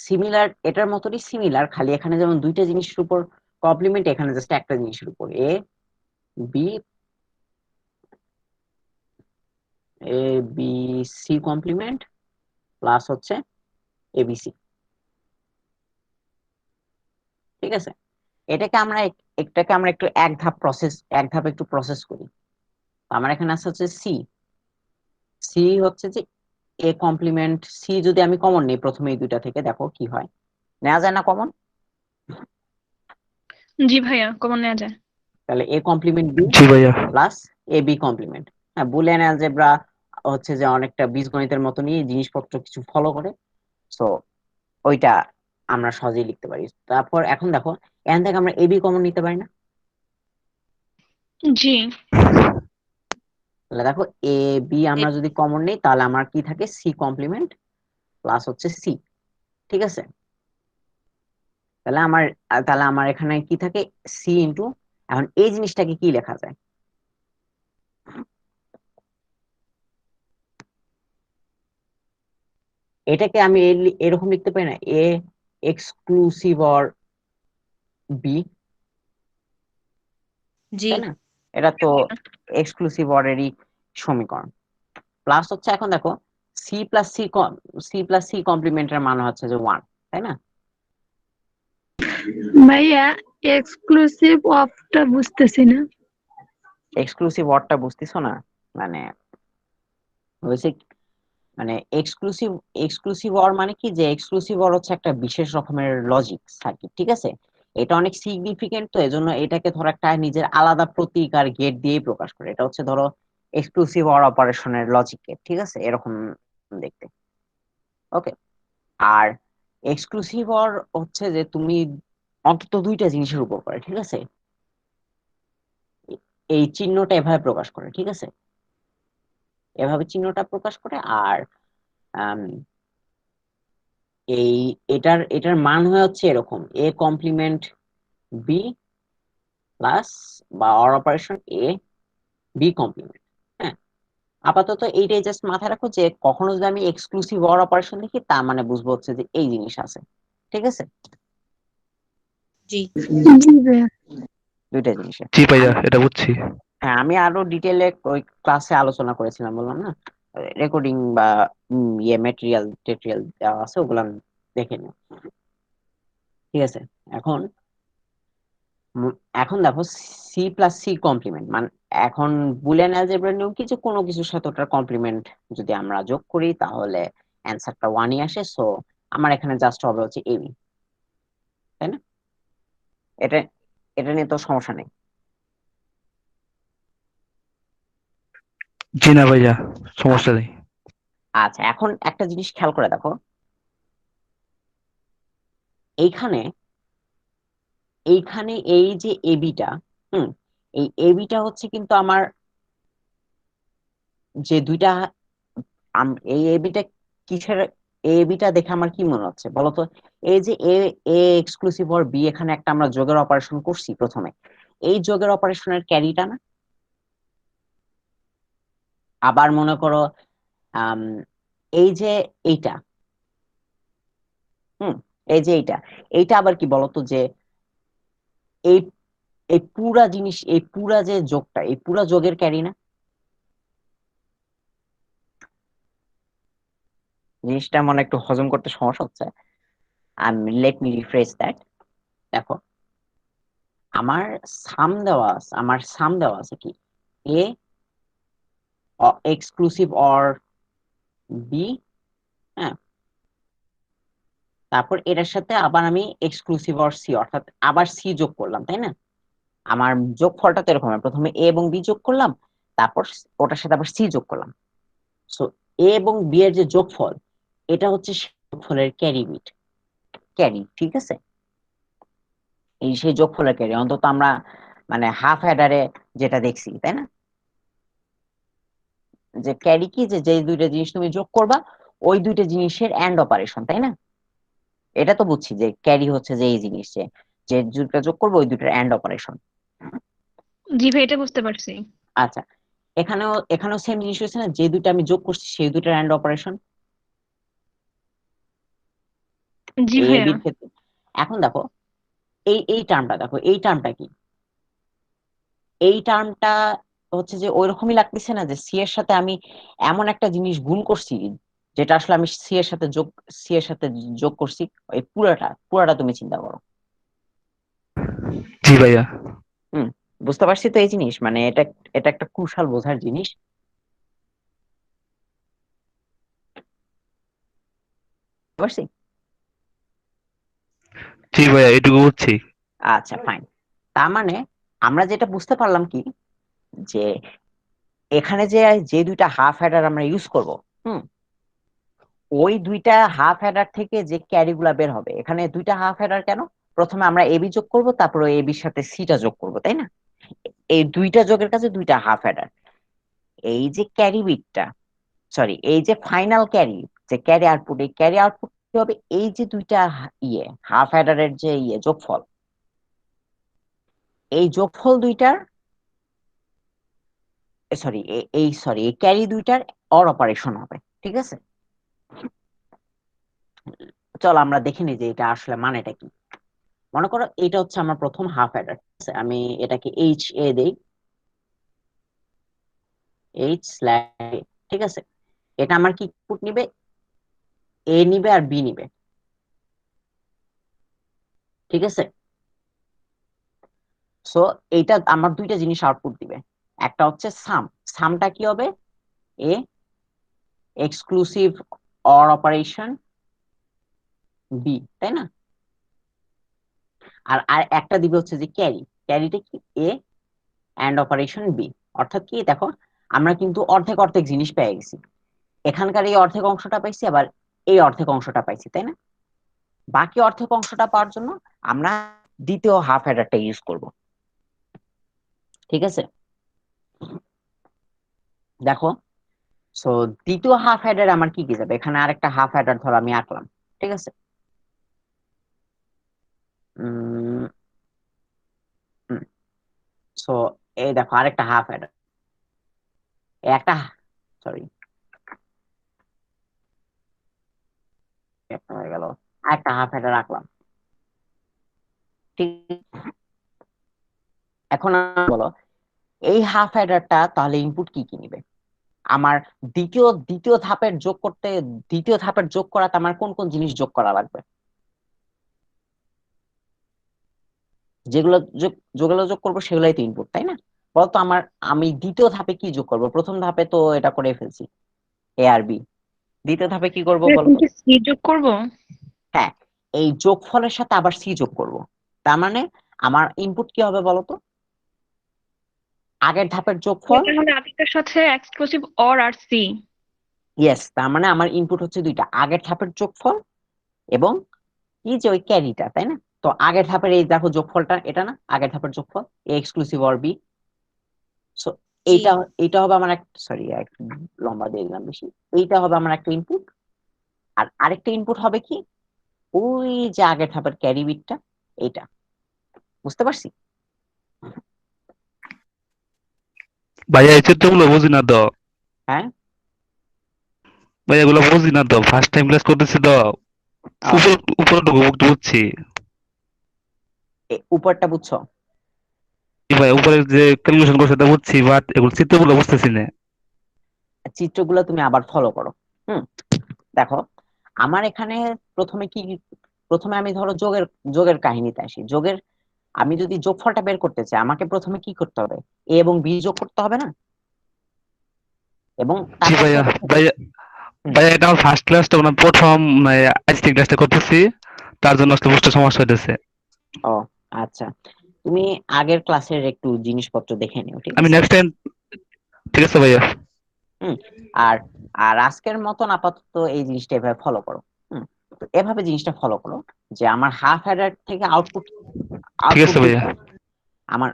সিমিলার, এটার মতনই সিমিলার, খালি এখানে যেমন 2টা জিনিসের উপর কমপ্লিমেন্ট, এখানে জাস্ট একটা জিনিসের উপর, A B A B C complement plus হচ্ছে এবিসি। ঠিক আছে, এটাকে আমরা একটু এক ধাপ একটু প্রসেস করি। আমার এখানে আছে হচ্ছে সি, সি হচ্ছে যে এ কমপ্লিমেন্ট সি, যদি আমি কমন নিই প্রথমে এই 2টা থেকে, দেখো কি হয়, নেওয়া যায় না কমন? জি ভাইয়া, কমন নেওয়া যায়। তাহলে এ কমপ্লিমেন্ট বি জি ভাইয়া। প্লাস এ বি কমপ্লিমেন্ট। হ্যাঁ, বুলিয়ান অ্যালজেব্রা হচ্ছে যে অনেকটা বীজগণিতের মতো নিয়ে জিনিসপত্র কিছু ফলো করে, সো ওইটা আমরা সহজেই লিখতে পারি। তারপর এখন দেখো, এখান থেকে আমরা এ বি কমন নিতে পারি না? জি। তাহলে দেখো, এ বি আমরা যদি কমন নিই, তাহলে আমার কি থাকে, সি কমপ্লিমেন্ট প্লাস হচ্ছে সি। ঠিক আছে, তাহলে আমার এখানে কি থাকে, সি ইন্টু, এখন এই জিনিসটাকে কি লেখা যায়, এটাকে আমি এরকম লিখতে পারি না, এ এক্সক্লুসিভ অর বি, জি। তাই না? এটা তো এক্সক্লুসিভ অরেরই সমীকরণ। প্লাস হচ্ছে এখন দেখো, সি প্লাস সি কমপ্লিমেন্টের মান হচ্ছে যে 1, তাই না? ভাইয়া এক্সক্লুসিভ অফটা বুঝতেছি না। এক্সক্লুসিভ অরটা বুঝতেছো না? মানে হয়েছে, মানে এক্সক্লুসিভ অর মানে কি, যে এক্সক্লুসিভ অর হচ্ছে একটা বিশেষ রকমের লজিক সার্কিট। ঠিক আছে, এটা অনেক সিগনিফিকেন্ট, তো এজন্য এটাকে ধরো একটা নিজের আলাদা প্রতীক আর গেট দিয়েই প্রকাশ করে। এটা হচ্ছে ধরো এক্সক্লুসিভ অর অপারেশনের লজিক গেট। ঠিক আছে, এরকম দেখতে। ওকে, আর এক্সক্লুসিভ অর হচ্ছে যে তুমি অন্তত 2টা জিনিসের উপর করে। ঠিক আছে, এই চিহ্নটা এভাবে প্রকাশ করে, ঠিক আছে, এভাবে চিহ্নটা প্রকাশ করে। আর আম, এই এটার মান হচ্ছে এরকম, এ কমপ্লিমেন্ট বি প্লাস বা or operation A B complement. হ্যাঁ, আপাতত এইটাই জাস্ট মাথায় রাখো যে কখনো যদি আমি এক্সক্লুসিভ অর অপারেশন দেখি তার মানে বুঝবো হচ্ছে যে এই জিনিস আছে, ঠিক আছে, জি জি ভাইয়া। দুইটা জিনিস। জি ভাইয়া, এটা বুঝছি। হ্যাঁ, আমি আরো ডিটেলে ওই ক্লাসে আলোচনা করেছিলাম, বললাম না, রেকর্ডিং বা টেরিয়াল দেওয়া আছে, ওগুলো আমি দেখে নিও, ঠিক আছে। এখন এখন দেখো সি প্লাস সি কমপ্লিমেন্ট মানে, এখন বুলিয়ান অ্যালজেব্রার নিয়ম কি যে কোনো কিছুর সাথে ওটার কমপ্লিমেন্ট যদি আমরা যোগ করি তাহলে অ্যান্সারটা ওয়ানই আসে। সো আমার এখানে জাস্ট হবে হচ্ছে এবি, তাই না? এটা এটা নিয়ে তো সমস্যা নেই। জি না ভাইয়া, সমস্যা নেই। আচ্ছা, এখন একটা জিনিস খেয়াল করে দেখো, এইখানে এইখানে এই যে এবিটা, হুম, এই এবিটা হচ্ছে কিন্তু আমার যে দুইটা এই এবিটা কিসের, এবিটা দেখে আমার কি মনে হচ্ছে বলতো? এই যে এ এ এক্সক্লুসিভ অর বি, এখানে একটা আমরা যোগের অপারেশন করছি প্রথমে, এই যোগের অপারেশনের ক্যারিটা না? আবার মনে করো আম, এই যে এইটা, হুম, এই যে এইটা, এইটা আবার কি বলতো যে এই এই পুরা জিনিস, এই পুরা যে যোগটা, এই পুরা যোগের ক্যারি না? জিনিসটা মনে একটু হজম করতে সমস্যা হচ্ছে। Let me refresh that. দেখো, আমার সাম দেওয়া আছে কি, এ এক্সক্লুসিভ অর বি, হ্যাঁ, তারপর এটার সাথে আবার আমি এক্সক্লুসিভ অর সি, অর্থাৎ আবার সি যোগ করলাম, তাই না? আমার যোগফলটা তো এরকম হয়, প্রথমে এ এবং বি যোগ করলাম, তারপর ওটার সাথে আবার সি যোগ করলাম। সো এ এবং বি এর যে যোগফল, এটা হচ্ছে সেই যোগফলের ক্যারি বিট, ক্যারি, ঠিক আছে, এই সেই যোগফলের ক্যারি, অন্তত আমরা মানে হাফ অ্যাডারে যেটা দেখছি, তাই না? যে ক্যারি কি, যে যে দুইটা জিনিস তুমি যোগ করবা ওই দুইটা জিনিসের এন্ড অপারেশন, তাই না? এটা তো বুঝছি যে ক্যারি হচ্ছে যে এই জিনিস, যে যে দুইটা যোগ করবো ওই দুইটার এন্ড অপারেশন। জি ভাই, এটা বুঝতে পারছি। আচ্ছা, এখানেও সেম জিনিস হচ্ছে না, যে দুইটা আমি যোগ করছি সেই দুইটার এন্ড অপারেশন জি এ ভাইয়া। বির ক্ষেত্রে। এখন দেখো এই টার্মটা দেখো, এই টার্মটা কি, এই টার্মটা হচ্ছে যে ওইরকমই লাগতেছে না যে সি এর সাথে আমি এমন একটা জিনিস গুণ করছি যেটা আসলে আমি সি এর সাথে যোগ করছি, এই পুরাটা তুমি চিন্তা করো। জি ভাইয়া। হুম, বুঝতে পারছি তো এই জিনিস, মানে এটা এটা একটা ক্রুশাল বোঝার জিনিস, বুঝতে পারছি। জি ভাইয়া, এটুকু বুঝছি। আচ্ছা, ফাইন। তার মানে আমরা যেটা বুঝতে পারলাম কি, যে এখানে যে যে দুইটা হাফ হেডার আমরা ইউজ করব, হুম, ওই দুইটা হাফ হেডার থেকে যে ক্যারি গুলা বের হবে, এখানে দুইটা হাফ হেডার কেন, প্রথমে আমরা এবি যোগ করব, তারপর ওই এবির সাথে সিটা যোগ করব, তাই না? এই দুইটা যোগের কাছে দুইটা হাফ হেডার, এই যে ক্যারি বিটটা, সরি, এই যে ফাইনাল ক্যারি, যে ক্যারি আউটপুট, এই ক্যারি আউটপুট কি হবে, এই যে দুইটা হাফ হেডারের যে যোগফল, এই যোগফল দুইটার, এই ক্যারি দুইটার অর অপারেশন হবে, ঠিক আছে। চলো আমরা দেখে নিই যে এটা আসলে মানেটা কি। মনে করো এটা হচ্ছে আমার প্রথম হাফ অ্যাডার, আমি এটাকে এইচ এ দেই, এইচ স্ল্যাশ, ঠিক আছে। এটা আমার কি ইনপুট নিবে, এ নিবে আর বি নিবে, ঠিক আছে। সো এইটা আমার দুইটা জিনিস আউটপুট দিবে, একটা হচ্ছে সামটা কি হবে, A exclusive or operation B, তাই না? আর আর একটা দিবে হচ্ছে যে ক্যারিটা কি, এ এন্ড অপারেশন বি। অর্থাৎ কি দেখো, আমরা কিন্তু অর্ধেক অর্ধেক জিনিস পেয়ে গেছি, এখানকার এই অর্ধেক অংশটা পাইছি, আবার এই অর্ধেক অংশটা পাইছি, তাই না? বাকি অর্ধেক অংশটা পাওয়ার জন্য আমরা দ্বিতীয় হাফ হেডারটা ইউজ করব, ঠিক আছে। দেখো, সো দ্বিতীয় হাফ অ্যাডার আমার কি কি যাবে, এখানে আরেকটা হাফ অ্যাডার ধরো আমি আঁকলাম, ঠিক আছে। সো এই দেখো আরেকটা হাফ অ্যাডার, একটা, সরি একটা হয়ে গেল, আরেকটা হাফ অ্যাডার আঁকলাম, ঠিক। এখন বলো এই হাফ অ্যাডারটা তাহলে ইনপুট কি কি নিবে আমার, দ্বিতীয় দ্বিতীয় ধাপের যোগ করতে, দ্বিতীয় ধাপের যোগ করাতে আমার কোন কোন জিনিস যোগ করা লাগবে, যেগুলো যেগুলো যোগ করবো সেগুলাই তো ইনপুট, তাই না? বলতো আমার, আমি দ্বিতীয় ধাপে কি যোগ করব, প্রথম ধাপে তো এটা করে ফেলছি এ আর বি, দ্বিতীয় ধাপে কি করব বলো এখন তো? কি সি যোগ করব? হ্যাঁ, এই যোগফলের সাথে আবার সি যোগ করব, তার মানে আমার ইনপুট কি হবে বলতো, আগের ধাপের যোগফল। তাহলে আগেরটার সাথে এক্সক্লুসিভ অর আর সি। ইয়েস, তার মানে আমার ইনপুট হচ্ছে দুইটা, আগের ধাপের যোগফল এবং কি যে ওই ক্যারিটা, তাই না? তো আগের ধাপের এই দেখো যোগফলটা, এটা না আগের ধাপের যোগফল, A exclusive or B. So জি। এইটা এইটা হবে আমার একটা, সরি একটু লম্বা দিয়ে দিলাম বেশি, এইটা হবে আমার একটা ইনপুট। আর আরেকটা ইনপুট হবে কি, ওই যে আগের ধাপের ক্যারি বিটটা, এইটা। বুঝতে পারছি? ভাইয়া এই চিত্রগুলো বুঝি না তো। হ্যাঁ, ভাইয়া এগুলো বুঝি না তো, ফার্স্ট টাইম ক্লাস করতেছি তো। উপর উপরটুকু একটু বুঝছি। উপরটা বুঝছো? জি ভাই, উপরে যে ক্যালকুলেশন করছে তা বুঝছি, বাট এগুলো চিত্রগুলো বুঝতেছি না। চিত্রগুলো তুমি আবার ফলো করো। দেখো আমার এখানে প্রথমে কি, প্রথমে আমি ধরো যোগের যোগের কাহিনীতে আসি। যোগের, আমি যদি যোগফলটা বের করতে চাই আমাকে প্রথমে কি করতে হবে, এ এবং বি যোগ করতে হবে না? এবং জি তারপর কি ভাইয়া। হবে? ভাইয়া ভাইয়া এটা আমার ফার্স্ট ক্লাসটা, মানে প্রথম আইসিটি ক্লাসটা করতেছি, তার জন্য আসলে বুঝতে সমস্যা হইতেছে। ও আচ্ছা, তুমি আগের ক্লাসের একটু জিনিসপত্র দেখে নিও, ঠিক আমি আছে? নেক্সট টাইম, ঠিক আছে ভাইয়া। হুম আর আর আজকের মতন আপাতত এই জিনিসটা এভাবে ফলো করো। তো এভাবে জিনিসটা ফলো করো যে আমার হাফ অ্যাডার থেকে আউটপুট, ঠিক আছে ভাইয়া। আমার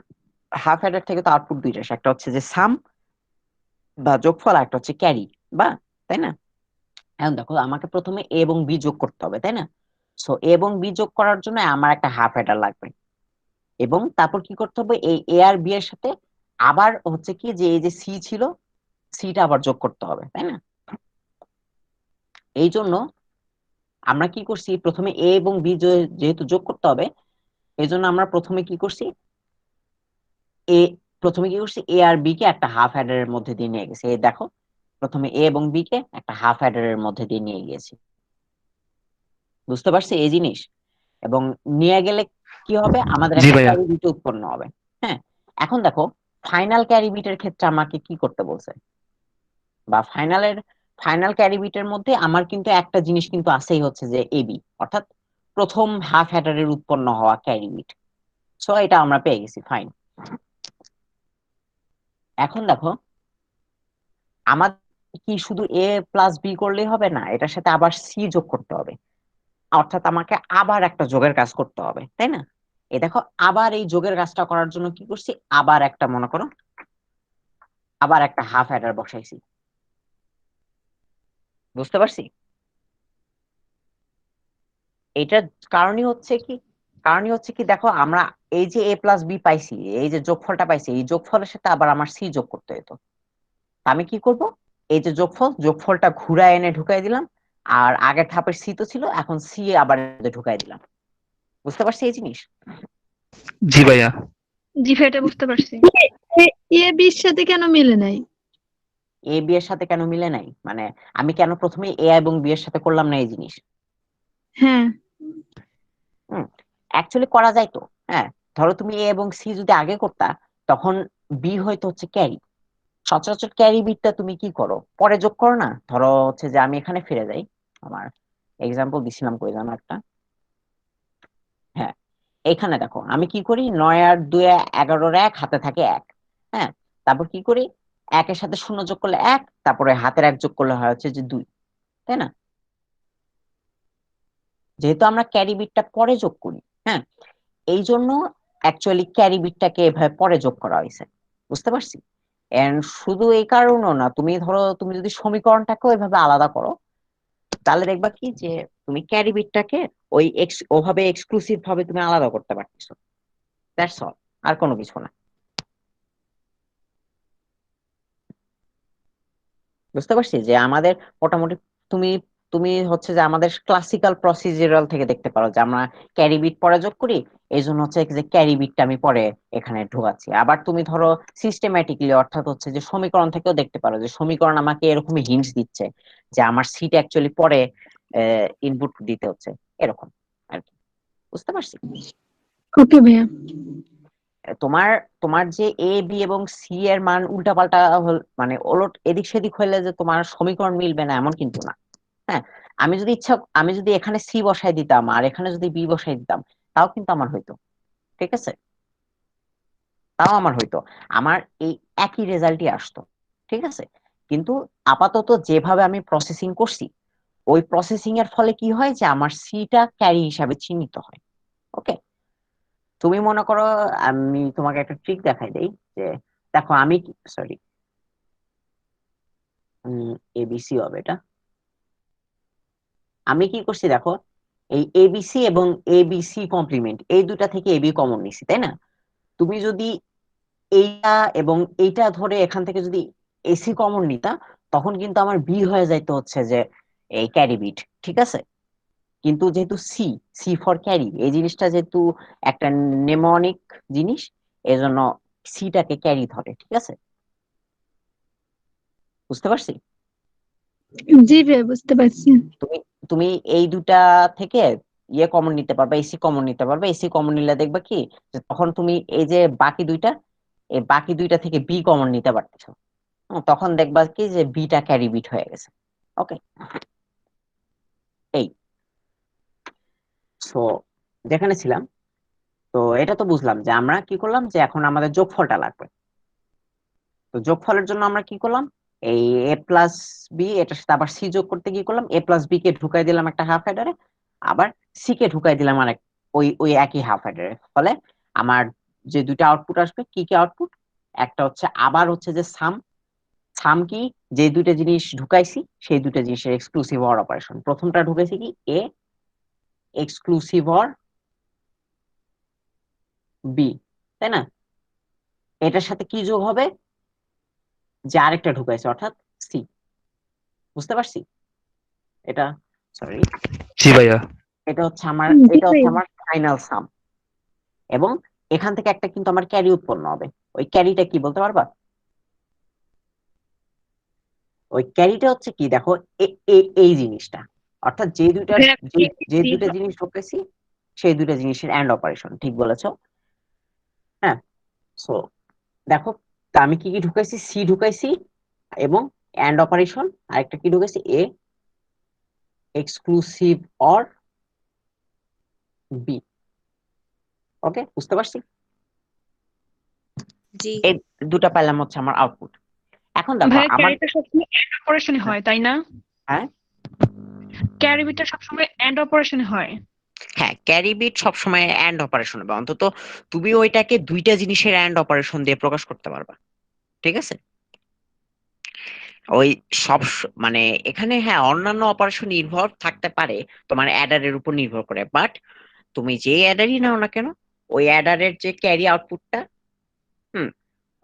হাফ অ্যাডার থেকে তো আউটপুট দুইটা আসে, একটা হচ্ছে যে সাম বা যোগফল, আর একটা হচ্ছে ক্যারি বা, তাই না? এখন দেখো আমাকে প্রথমে এ এবং বি যোগ করতে হবে, তাই না? সো এ এবং বি যোগ করার জন্য আমার একটা হাফ অ্যাডার লাগবে, এবং তারপর কি করতে হবে, এই এ আর বি এর সাথে আবার হচ্ছে কি যে এই যে সি ছিল, সিটা আবার যোগ করতে হবে, তাই না? এই জন্য আমরা কি করছি, প্রথমে এ এবং বি যেহেতু যোগ করতে হবে, এই জন্য আমরা প্রথমে কি করছি, এ প্রথমে কি করছি, এ আর বি কে একটা হাফ অ্যাডারের মধ্যে দিয়ে নিয়ে গেছি। এই দেখো প্রথমে এ এবং বি কে একটা হাফ অ্যাডারের মধ্যে দিয়ে নিয়ে গিয়েছি। বুঝতে পারছি এই জিনিস? এবং নিয়ে গেলে কি হবে, আমাদের জি একটা ভাইয়া। ক্যারি বিট উৎপন্ন হবে। হ্যাঁ, এখন দেখো ফাইনাল ক্যারি বিটের ক্ষেত্রে আমাকে কি করতে বলছে, বা ফাইনাল ক্যারি বিটের মধ্যে আমার কিন্তু একটা জিনিস কিন্তু আছেই, হচ্ছে যে এবি, অর্থাৎ প্রথম হাফ অ্যাডারের উৎপন্ন হওয়া ক্যারি বিট। সো এটা আমরা পেয়ে গেছি, ফাইন। এখন দেখো আমার কি শুধু এ প্লাস বি করলেই হবে না, এটার সাথে আবার সি যোগ করতে হবে, অর্থাৎ আমাকে আবার একটা যোগের কাজ করতে হবে, তাই না? এই দেখো আবার এই যোগের কাজটা করার জন্য কি করছি, আবার একটা মনে করো, আবার একটা হাফ অ্যাডার বসাইছি। বুঝতে পারছি? এটার কারণই হচ্ছে কি, দেখো আমরা এই যে এ প্লাস বি পাইছি, এই যে যোগফলটা পাইছি, এই যোগফলের সাথে আবার আমার সি যোগ করতে হতো। তা আমি কি করব, এই যে যোগফলটা ঘুরায় এনে ঢুকাই দিলাম, আর আগের ধাপের সি তো ছিল, এখন সি আবার ঢুকাই দিলাম। বুঝতে পারছি এই জিনিস? জি ভাইয়া। জি ভাই, এটা বুঝতে পারছি। এ বির সাথে কেন মিলে নাই? এ বি এর সাথে কেন মিলে নাই মানে, আমি কেন প্রথমে এ এবং বি এর সাথে করলাম না এই জিনিস? হ্যাঁ, অ্যাকচুয়ালি করা যায় তো। হ্যাঁ, ধরো তুমি এ এবং সি যদি আগে করতা, তখন বি হয়তো হচ্ছে ক্যারি। সচরাচর ক্যারি বিটটা তুমি কি করো, পরে যোগ করো না। ধরো হচ্ছে যে আমি এখানে ফিরে যাই, আমার এক্সাম্পল দিছিলাম কই জানো একটা, হ্যাঁ এখানে দেখো আমি কি করি, 9 আর 2 11 এক, হাতে থাকে 1। হ্যাঁ, তারপর কি করি, 1 এর সাথে 0 যোগ করলে 1, তারপরে হাতের 1 যোগ করলে হয় হচ্ছে যে 2, তাই না? যেহেতু আমরা ক্যারি বিটটা পরে যোগ করি, হ্যাঁ, এই জন্য অ্যাকচুয়ালি ক্যারি বিটটাকে এভাবে পরে যোগ করা হয়েছে। বুঝতে পারছি? এন্ড শুধু এই কারণেও না, তুমি ধরো তুমি যদি সমীকরণটাকে ওইভাবে আলাদা করো, তাহলে দেখবা কি যে তুমি ক্যারি বিটটাকে ওই ওভাবে এক্সক্লুসিভ ভাবে তুমি আলাদা করতে পারতেছো। দ্যাটস অল, আর কোনো কিছু না। বুঝতে পারছি যে আমাদের মোটামুটি তুমি তুমি হচ্ছে যে আমাদের ক্লাসিক্যাল প্রসিজারাল থেকে দেখতে পারো যে আমরা ক্যারি বিট পরে যোগ করি, এই জন্য হচ্ছে যে ক্যারি বিটটা আমি পরে এখানে ঢোকাচ্ছি। আবার তুমি ধরো সিস্টেম্যাটিকলি, অর্থাৎ হচ্ছে যে সমীকরণ থেকেও দেখতে পারো যে সমীকরণ আমাকে এরকমই হিন্টস দিচ্ছে যে আমার সিট অ্যাকচুয়ালি পরে ইনপুট দিতে হচ্ছে, এরকম আর কি। বুঝতে পারছি? ওকে ভাইয়া। তোমার তোমার যে এ বি এবং সি এর মান উল্টাপাল্টা মানে ওলট এদিক সেদিক হইলে যে তোমার সমীকরণ মিলবে না এমন কিন্তু না। হ্যাঁ, আমি যদি এখানে সি বসাই দিতাম আর এখানে যদি বি বসাই দিতাম, তাও কিন্তু আমার হইতো। ঠিক আছে, তাও আমার হইতো, আমার এই একই রেজাল্টই আসতো। ঠিক আছে, কিন্তু আপাতত যেভাবে আমি প্রসেসিং করছি, ওই প্রসেসিং এর ফলে কি হয় যে আমার সিটা ক্যারি হিসাবে চিহ্নিত হয়। ওকে, তুমি মনে করো, আমি তোমাকে একটা ট্রিক দেখাই দেই যে দেখো আমি, সরি, এবিসি হবে এটা। আমি কি করছি দেখো, এই এবিসি এবং এবিসি কমপ্লিমেন্ট এই দুটা থেকে এবি কমন নিছি, তাই না? তুমি যদি এইটা এবং এইটা ধরে এখান থেকে যদি এসি কমন নিতা, তখন কিন্তু আমার বি হয়ে যাইতে হচ্ছে যে এই ক্যারি বিট। ঠিক আছে, কিন্তু যেহেতু সি, সি ফর ক্যারি, এই জিনিসটা যেহেতু একটা নেমোনিক জিনিস, এজন্য সিটাকে ক্যারি ধরে। ঠিক আছে, বুঝতে পারছি? জি ভাইয়া, বুঝতে পারছি। তুমি তুমি এই দুটা থেকে ইয়ে কমন নিতে পারবে, এসি কমন নিতে পারবে। এসি কমন নিলে দেখবা কি যে তখন তুমি এই যে বাকি দুইটা, এই বাকি দুইটা থেকে বি কমন নিতে পারতেছো। তখন দেখবা কি যে বিটা ক্যারি বিট হয়ে গেছে। ওকে, এই সো যেখানে ছিলাম, তো এটা তো বুঝলাম যে আমরা কি করলাম, যে এখন আমাদের যোগফলটা লাগবে। তো যোগফলের জন্য আমরা কি করলাম, এই এ প্লাস বি এটার সাথে আবার সি যোগ করতে কি করলাম, এ প্লাস বি কে ঢুকাই দিলাম একটা হাফ হেডারে, আবার সি কে ঢুকাই দিলাম আরেক ওই ওই একই হাফ হেডারে। ফলে আমার যে দুইটা আউটপুট আসবে, কি কি আউটপুট, একটা হচ্ছে আবার হচ্ছে যে সাম। সাম কি, যে দুইটা জিনিস ঢুকাইছি সেই দুইটা জিনিসের এক্সক্লুসিভ অর অপারেশন। প্রথমটা ঢুকাইছি কি এ এক্সক্লুসিভ অর বি, তাই না? এটার সাথে কি যোগ হবে, যে আরেকটা ঢুকাইছে অর্থাৎ সি। বুঝতে পারছি এটা? সরি, জি ভাইয়া। এটা হচ্ছে আমার জি ভাইয়া। ফাইনাল সাম। এবং এখান থেকে একটা কিন্তু আমার ক্যারি উৎপন্ন হবে। ওই ক্যারিটা কি বলতে পারবা? ওই ক্যারিটা হচ্ছে কি দেখো, এই জিনিসটা, অর্থাৎ যে দুইটা ভাইয়া যে দুইটা জিনিস ঢুকেছি সেই দুইটা জিনিসের এন্ড অপারেশন। ঠিক বলেছো, হ্যাঁ। সো দেখো, তা আমি কি কি ঢুকাইছি, সি ঢুকাইছি এবং এন্ড অপারেশন, আরেকটা কি ঢুকাইছি, এ এক্সক্লুসিভ অর বি। ওকে, বুঝতে পারছি? জি। এই দুটা পাইলাম হচ্ছে আমার আউটপুট। এখন দেখো ভাইয়া আমার, ক্যারিটা সবসময় এন্ড অপারেশনে হয় তাই না? হ্যাঁ ক্যারি বিটটা সবসময় এন্ড অপারেশনে হয়। হ্যাঁ, ক্যারি বিট সবসময় এন্ড অপারেশন হবে, অন্তত তুমি ওইটাকে দুইটা জিনিসের এন্ড অপারেশন দিয়ে প্রকাশ করতে পারবা। ঠিক আছে, ওই মানে এখানে হ্যাঁ অন্যান্য অপারেশন নির্ভর থাকতে পারে তোমার অ্যাডারের উপর নির্ভর করে, বাট তুমি যে অ্যাডারই নাও না কেন, ওই অ্যাডারের যে ক্যারি আউটপুটটা, হুম,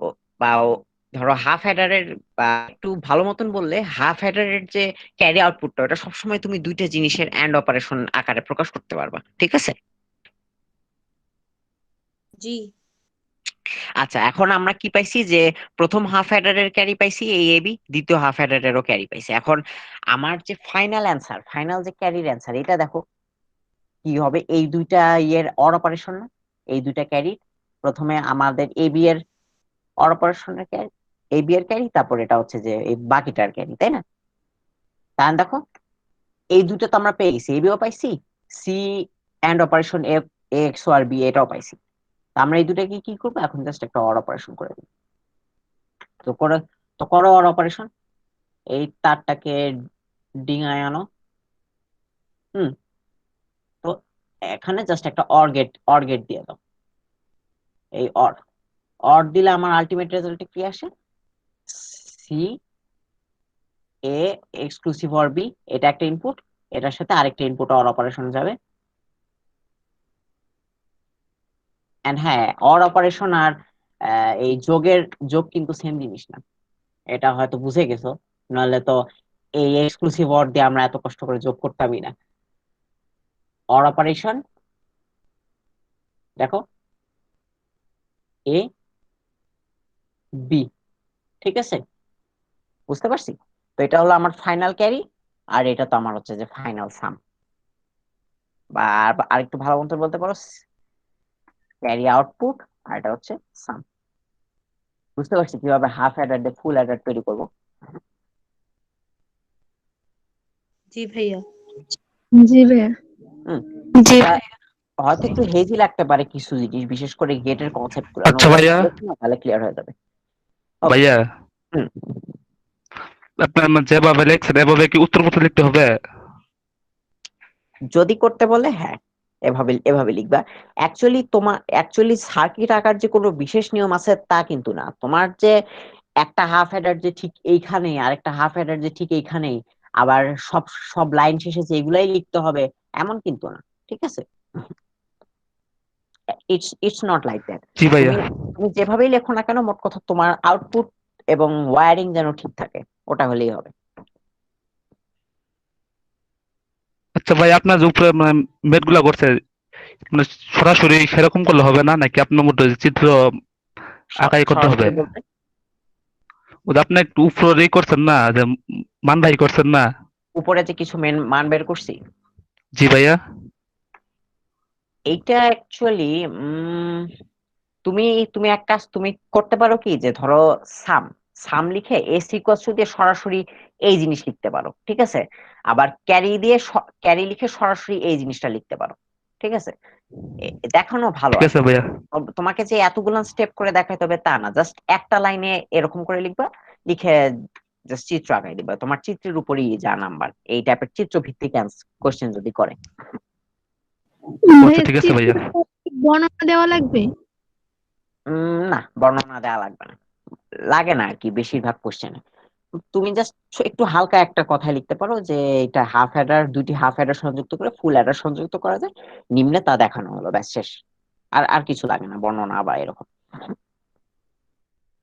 ও বা ধরো হাফ অ্যাডারের, বা একটু ভালো মতন বললে হাফ অ্যাডারের যে ক্যারি আউটপুটটা, ওটা সবসময় তুমি দুইটা জিনিসের এন্ড অপারেশন আকারে প্রকাশ করতে পারবা। ঠিক আছে, জি। আচ্ছা এখন আমরা কি পাইছি যে প্রথম হাফ অ্যাডারের ক্যারি পাইছি এই এবি, দ্বিতীয় হাফ অ্যাডারেরও ক্যারি পাইছি। এখন আমার যে ফাইনাল অ্যান্সার, ফাইনাল যে ক্যারির অ্যান্সার, এটা দেখো কি হবে, এই দুইটা ইয়ের অর অপারেশন না, এই দুইটা ক্যারি, প্রথমে আমাদের এবি এর অর অপারেশনের ক্যারি, এবি এর ক্যারি, তারপর এটা হচ্ছে যে এই বাকিটার ক্যারি, তাই না? তাহলে দেখো এই দুটো তো আমরা পেয়ে গেছি, এবিও পাইছি, সি এন্ড অপারেশন এক্স আর বি এটাও পাইছি। তা আমরা এই দুটাকে কি করবো, এখন জাস্ট একটা অর অপারেশন করে দিই। তো করে, তো করো অর অপারেশন, এই তারটাকে ডিঙায় আনো। হুম, তো এখানে জাস্ট একটা অর গেট দিয়ে দাও। এই অর দিলে আমার আলটিমেট রেজাল্টে কি আসে, C A exclusive or B, এটা একটা ইনপুট, এটার সাথে আরেকটা ইনপুট অর অপারেশন যাবে। এন্ড হ্যাঁ, অর অপারেশন আর এই যোগ কিন্তু সেম জিনিস না, এটা হয়তো বুঝে গেছো, নাহলে তো এই এক্সক্লুসিভ অর দিয়ে আমরা এত কষ্ট করে যোগ করতামই না। অর অপারেশন দেখো এ বি, ঠিক আছে, বুঝতে পারছি। তো এটা হলো আমার ফাইনাল ক্যারি, আর এটা তো আমার হচ্ছে যে ফাইনাল সাম, বা আর একটু ভালো মতো বলতে পারো ক্যারি আউটপুট, আর এটা হচ্ছে সাম। বুঝতে পারছি কিভাবে হাফ অ্যাডার দিয়ে ফুল অ্যাডার তৈরি করবো। জি ভাইয়া। জি ভাইয়া। হুম, জি এটা ভাইয়া। হয়তো একটু হেজি লাগতে পারে কিছু জিনিস, বিশেষ করে গেটের কনসেপ্ট গুলো, আচ্ছা ওগুলো ভাইয়া, দেখো না, তাহলে ক্লিয়ার হয়ে যাবে। ওকে। ভাইয়া হুম, আপনার যেভাবে লিখছেন এভাবে কি উত্তরপত্র লিখতে হবে? যদি করতে বলে হ্যাঁ, এভাবে এভাবে লিখবা। অ্যাকচুয়ালি সার্কিট আঁকার যে কোনো বিশেষ নিয়ম আছে তা কিন্তু না। তোমার যে একটা হাফ হেডার যে ঠিক এইখানেই, আর একটা হাফ হেডার যে ঠিক এইখানেই, আবার সব সব লাইন শেষে যে এগুলাই লিখতে হবে এমন কিন্তু না, ঠিক আছে। It's not like that. জি ভাইয়া। তুমি তুমি যেভাবেই লেখো না কেন, মোট কথা তোমার আউটপুট এবং ওয়্যারিং যেন ঠিক থাকে, ওটা হলেই হবে। আচ্ছা ভাই, আপনার যে উপরে মেট গুলা করছে, মানে সরাসরি সেরকম করলে হবে না, নাকি আপনার মধ্যে যে চিত্র আঁকাই করতে হবে? সরাসরি বলতে ওটা আপনি একটু উপরেই করছেন না, যে মান ভাই করছেন না? উপরে যে কিছু মান বের করছি, জি ভাইয়া। এইটা অ্যাকচুয়ালি তুমি তুমি এক কাজ তুমি করতে পারো কি, যে ধরো সাম সাম লিখে এ সিকোয়েন্স দিয়ে সরাসরি এই জিনিস লিখতে পারো, ঠিক আছে। আবার ক্যারি দিয়ে ক্যারি লিখে সরাসরি এই জিনিসটা লিখতে পারো, ঠিক আছে। দেখানো ভালো ঠিক আর আছে কি। ভাইয়া। তোমাকে যে এতগুলো স্টেপ করে দেখাইতে হবে তা না, জাস্ট একটা লাইনে এরকম করে লিখবা, লিখে জাস্ট চিত্র আঁকাই দিবা, তোমার চিত্রের উপরই যা নাম্বার, এই টাইপের চিত্র ভিত্তিক কোশ্চেন যদি করে। আচ্ছা ভাইয়া ঠিক আছে চিত্র ভাইয়া। বর্ণনা দেওয়া লাগবে? না, বর্ণনা দেওয়া লাগবে না, লাগে না আর কি বেশিরভাগ কোশ্চেনে। তুমি জাস্ট একটু হালকা একটা কথা লিখতে পারো যে এটা হাফ হেডার, দুইটি হাফ হেডার সংযুক্ত করে ফুল হেডার সংযুক্ত করা যায় নিম্নে, তা দেখানো হলো, ব্যাস শেষ। আর কিছু লাগে না, বর্ণনা বা এরকম।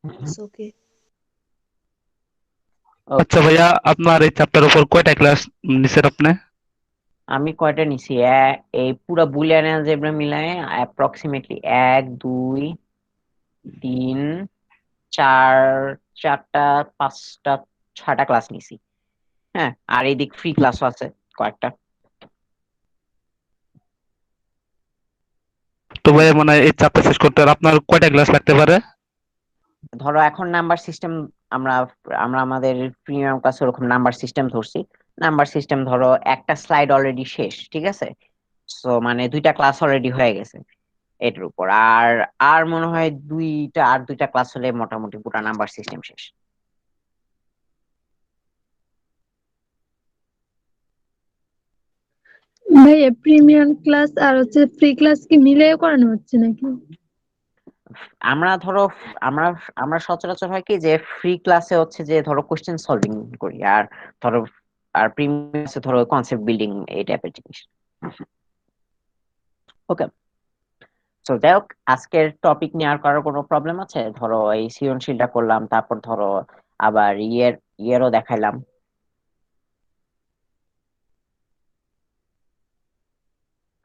ওকে। ওকে। আচ্ছা ভাইয়া, আপনার এই চ্যাপ্টার উপর কয়টা ক্লাস নিছেন আপনি? আমি কয়টা নিছি, এই পুরো বুলিয়ান অ্যালজেব্রা মিলায়ে অ্যাপ্রক্সিমেটলি 1 2 3 4, 4টা 5টা 6টা ক্লাস নিছি। হ্যাঁ, আর এইদিক ফ্রি ক্লাসও আছে কয়েকটা। তো ভাইয়া মানে এই চ্যাপ্টার শেষ করতে আর আপনার কয়টা ক্লাস লাগতে পারে? ধরো এখন নাম্বার সিস্টেম, আমরা আমরা আমাদের প্রিমিয়াম ক্লাসে ওরকম নাম্বার সিস্টেম ধরছি। নাম্বার সিস্টেম ধরো একটা স্লাইড অলরেডি শেষ, ঠিক আছে। সো মানে 2টা ক্লাস অলরেডি হয়ে গেছে এটার উপর, আর আর মনে হয় দুইটা ক্লাস হলে মোটামুটি পুরো নাম্বার সিস্টেম শেষ। ভাইয়া প্রিমিয়াম ক্লাস আর হচ্ছে ফ্রি ক্লাস কি মিলিয়ে করানো হচ্ছে নাকি? আমরা ধরো আমরা আমরা সচরাচর হয় কি যে ফ্রি ক্লাসে হচ্ছে যে ধরো কোশ্চেন সলভিং করি, আর ধরো আর প্রিমিয়ামে ধরো কনসেপ্ট বিল্ডিং এই টাইপের জিনিস। ওকে। তো যাই হোক, আজকের টপিক নিয়ে আর কারো কোনো প্রবলেম আছে? ধরো এই সৃজনশীলটা করলাম, তারপর ধরো আবার ইয়েরও দেখাইলাম।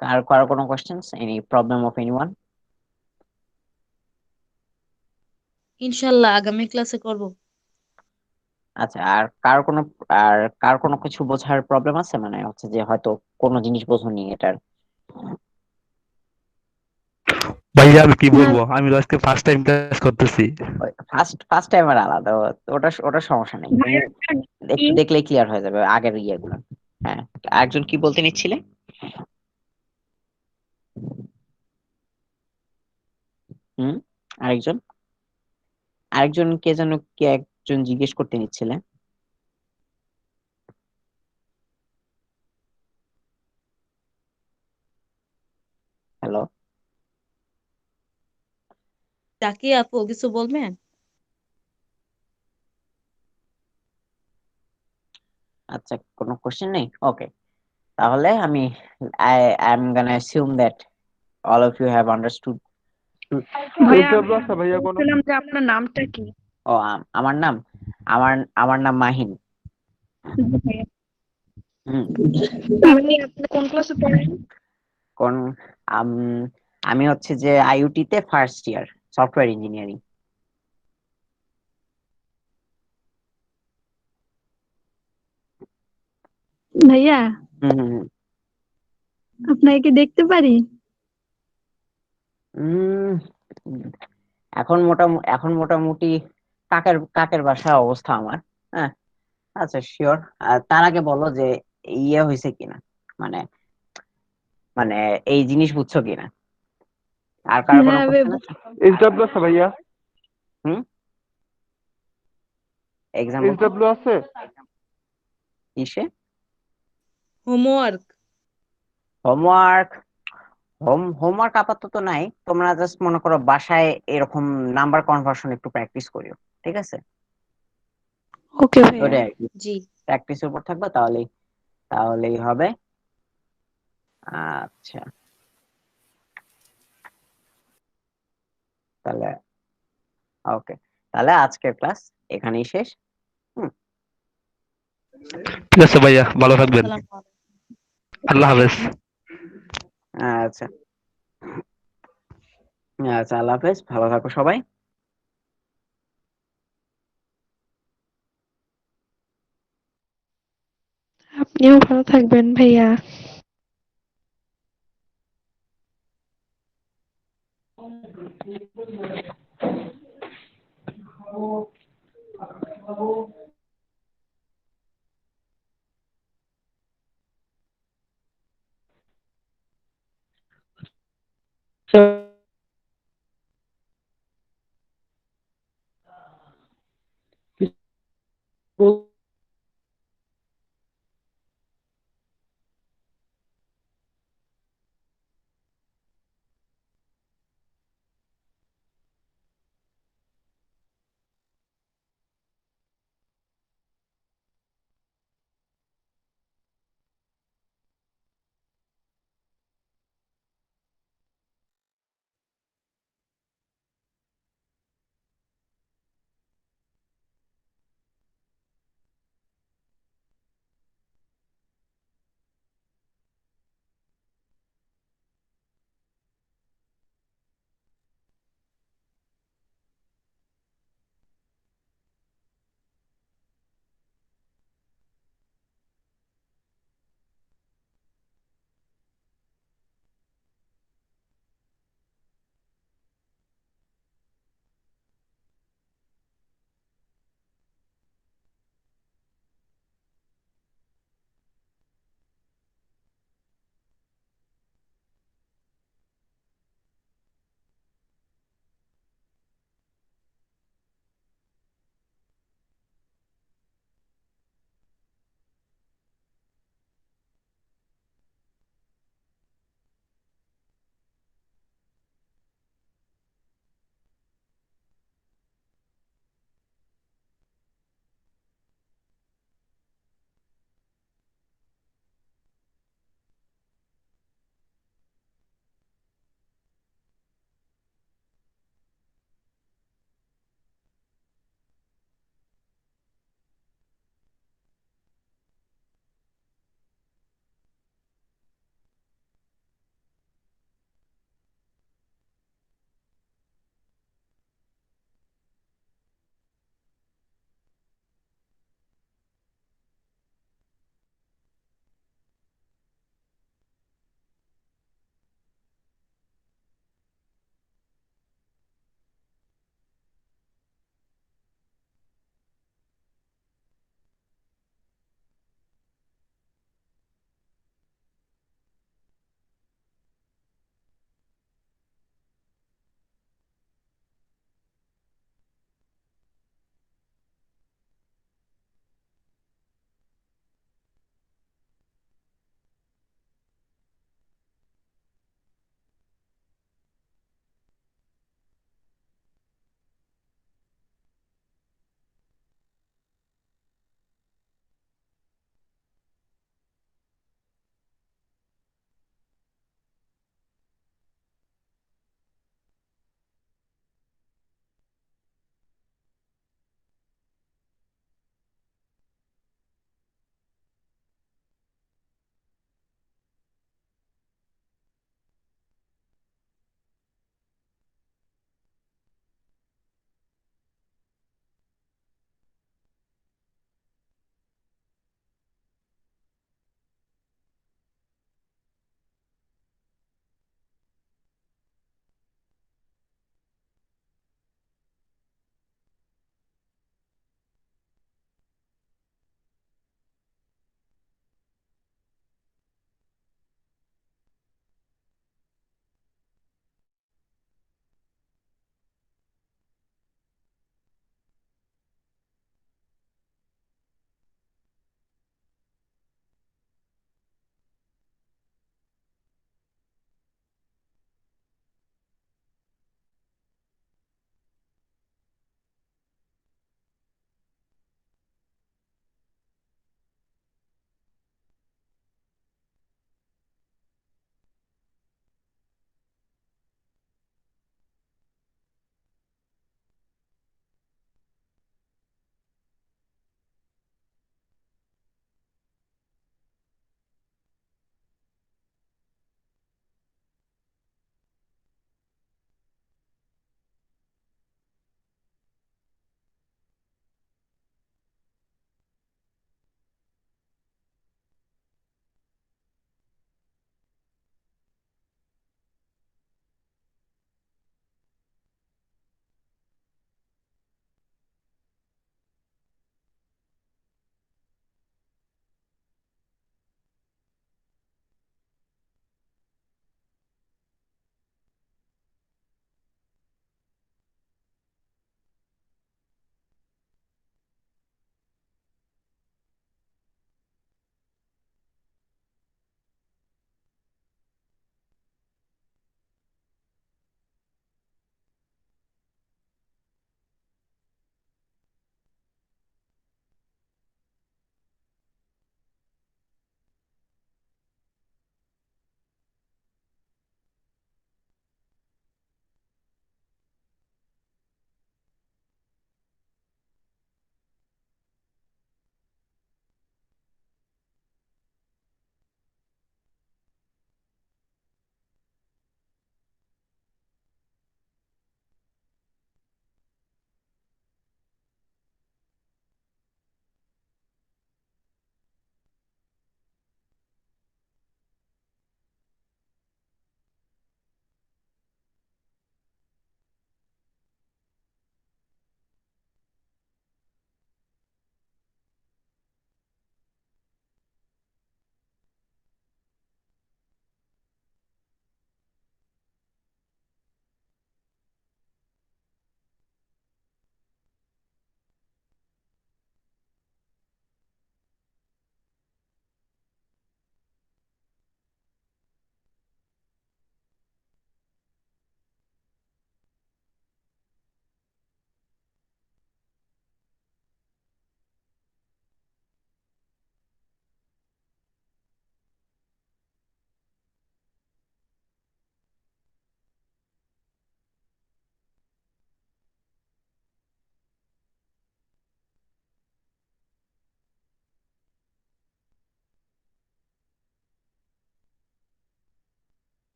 কার কারো কোনো questions, any problem of anyone? ইনশাল্লাহ আগামী ক্লাসে করব। আচ্ছা, আর কোনো কিছু বোঝার প্রবলেম আছে, মানে হচ্ছে যে হয়তো কোনো জিনিস বোঝোনি এটার? ভাইয়া আমি কি না বলবো, আমি তো আজকে ফার্স্ট টাইম ক্লাস করতেছি। ফার্স্ট টাইমের আলাদা, ওটা সমস্যা নেই, তুমি ভাইয়াটা কি? একটু দেখলেই ক্লিয়ার হয়ে যাবে আগের ইয়েগুলো। হ্যাঁ, একজন কি বলতে নিচ্ছিলে? হুম, আরেকজন আরেকজন কে যেন, কে একজন জিজ্ঞেস করতে নিচ্ছিলে। হ্যালো। জাকি আপু কিছু বলবেন? আচ্ছা, কোনো কোশ্চেন নেই? ওকে, তাহলে আমি I am gonna assume that all of you have understood. ভাইয়া আমি ইন্টারভিউ আছে ভাইয়া কোনো? বলছিলাম যে আপনার নামটা কি? ও আমার নাম, আমার আমার নাম মাহিন। জি ভাইয়া। হুম। আপনি কোন ক্লাসে পড়েন? কোন আমি হচ্ছে যে আইইউটি তে ফার্স্ট ইয়ার সফটওয়্যার ইঞ্জিনিয়ারিং। ভাইয়া, হুম হুম হুম। আপনাকে কি দেখতে পারি? উম, এখন মোটামুটি কাকের কাকের বাসা অবস্থা আমার। হ্যাঁ, আচ্ছা শিওর। তার আগে বলো যে ইয়ে হয়েছে কিনা, মানে মানে এই জিনিস বুঝছো কিনা, আর কারো কোনো হ্যাঁ কোশ্চেন আছে? ইন্টারভিউ আছে ভাইয়া? হুম, এক্সাম ইন্টারভিউ আছে? কিসে? হোমওয়ার্ক। হোমওয়ার্ক, হোমওয়ার্ক আপাতত নাই, তোমরা জাস্ট মনে করো বাসায় এরকম নাম্বার কনভার্সন একটু প্র্যাকটিস করিও, ঠিক আছে? ওকে ভাইয়া। ওটাই আর কি, জি। প্র্যাকটিসের উপর থাকবে, তাহলেই হবে। আচ্ছা, তাহলে ওকে, তাহলে আজকের ক্লাস এখানেই শেষ। হুম, ঠিক আছে ভাইয়া, ভালো থাকবেন। আসসালামু আলাইকুম। আল্লাহ হাফেজ। আচ্ছা আচ্ছা, আল্লাহ হাফেজ, ভালো থাকো সবাই। আপনিও ভালো থাকবেন ভাইয়া।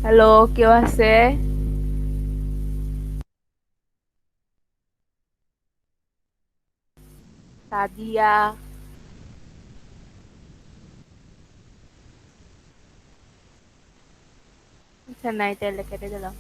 হ্যালো, কেউ আছে? সাদিয়া? আচ্ছা নাই, তাহলে কেটে দিলাম।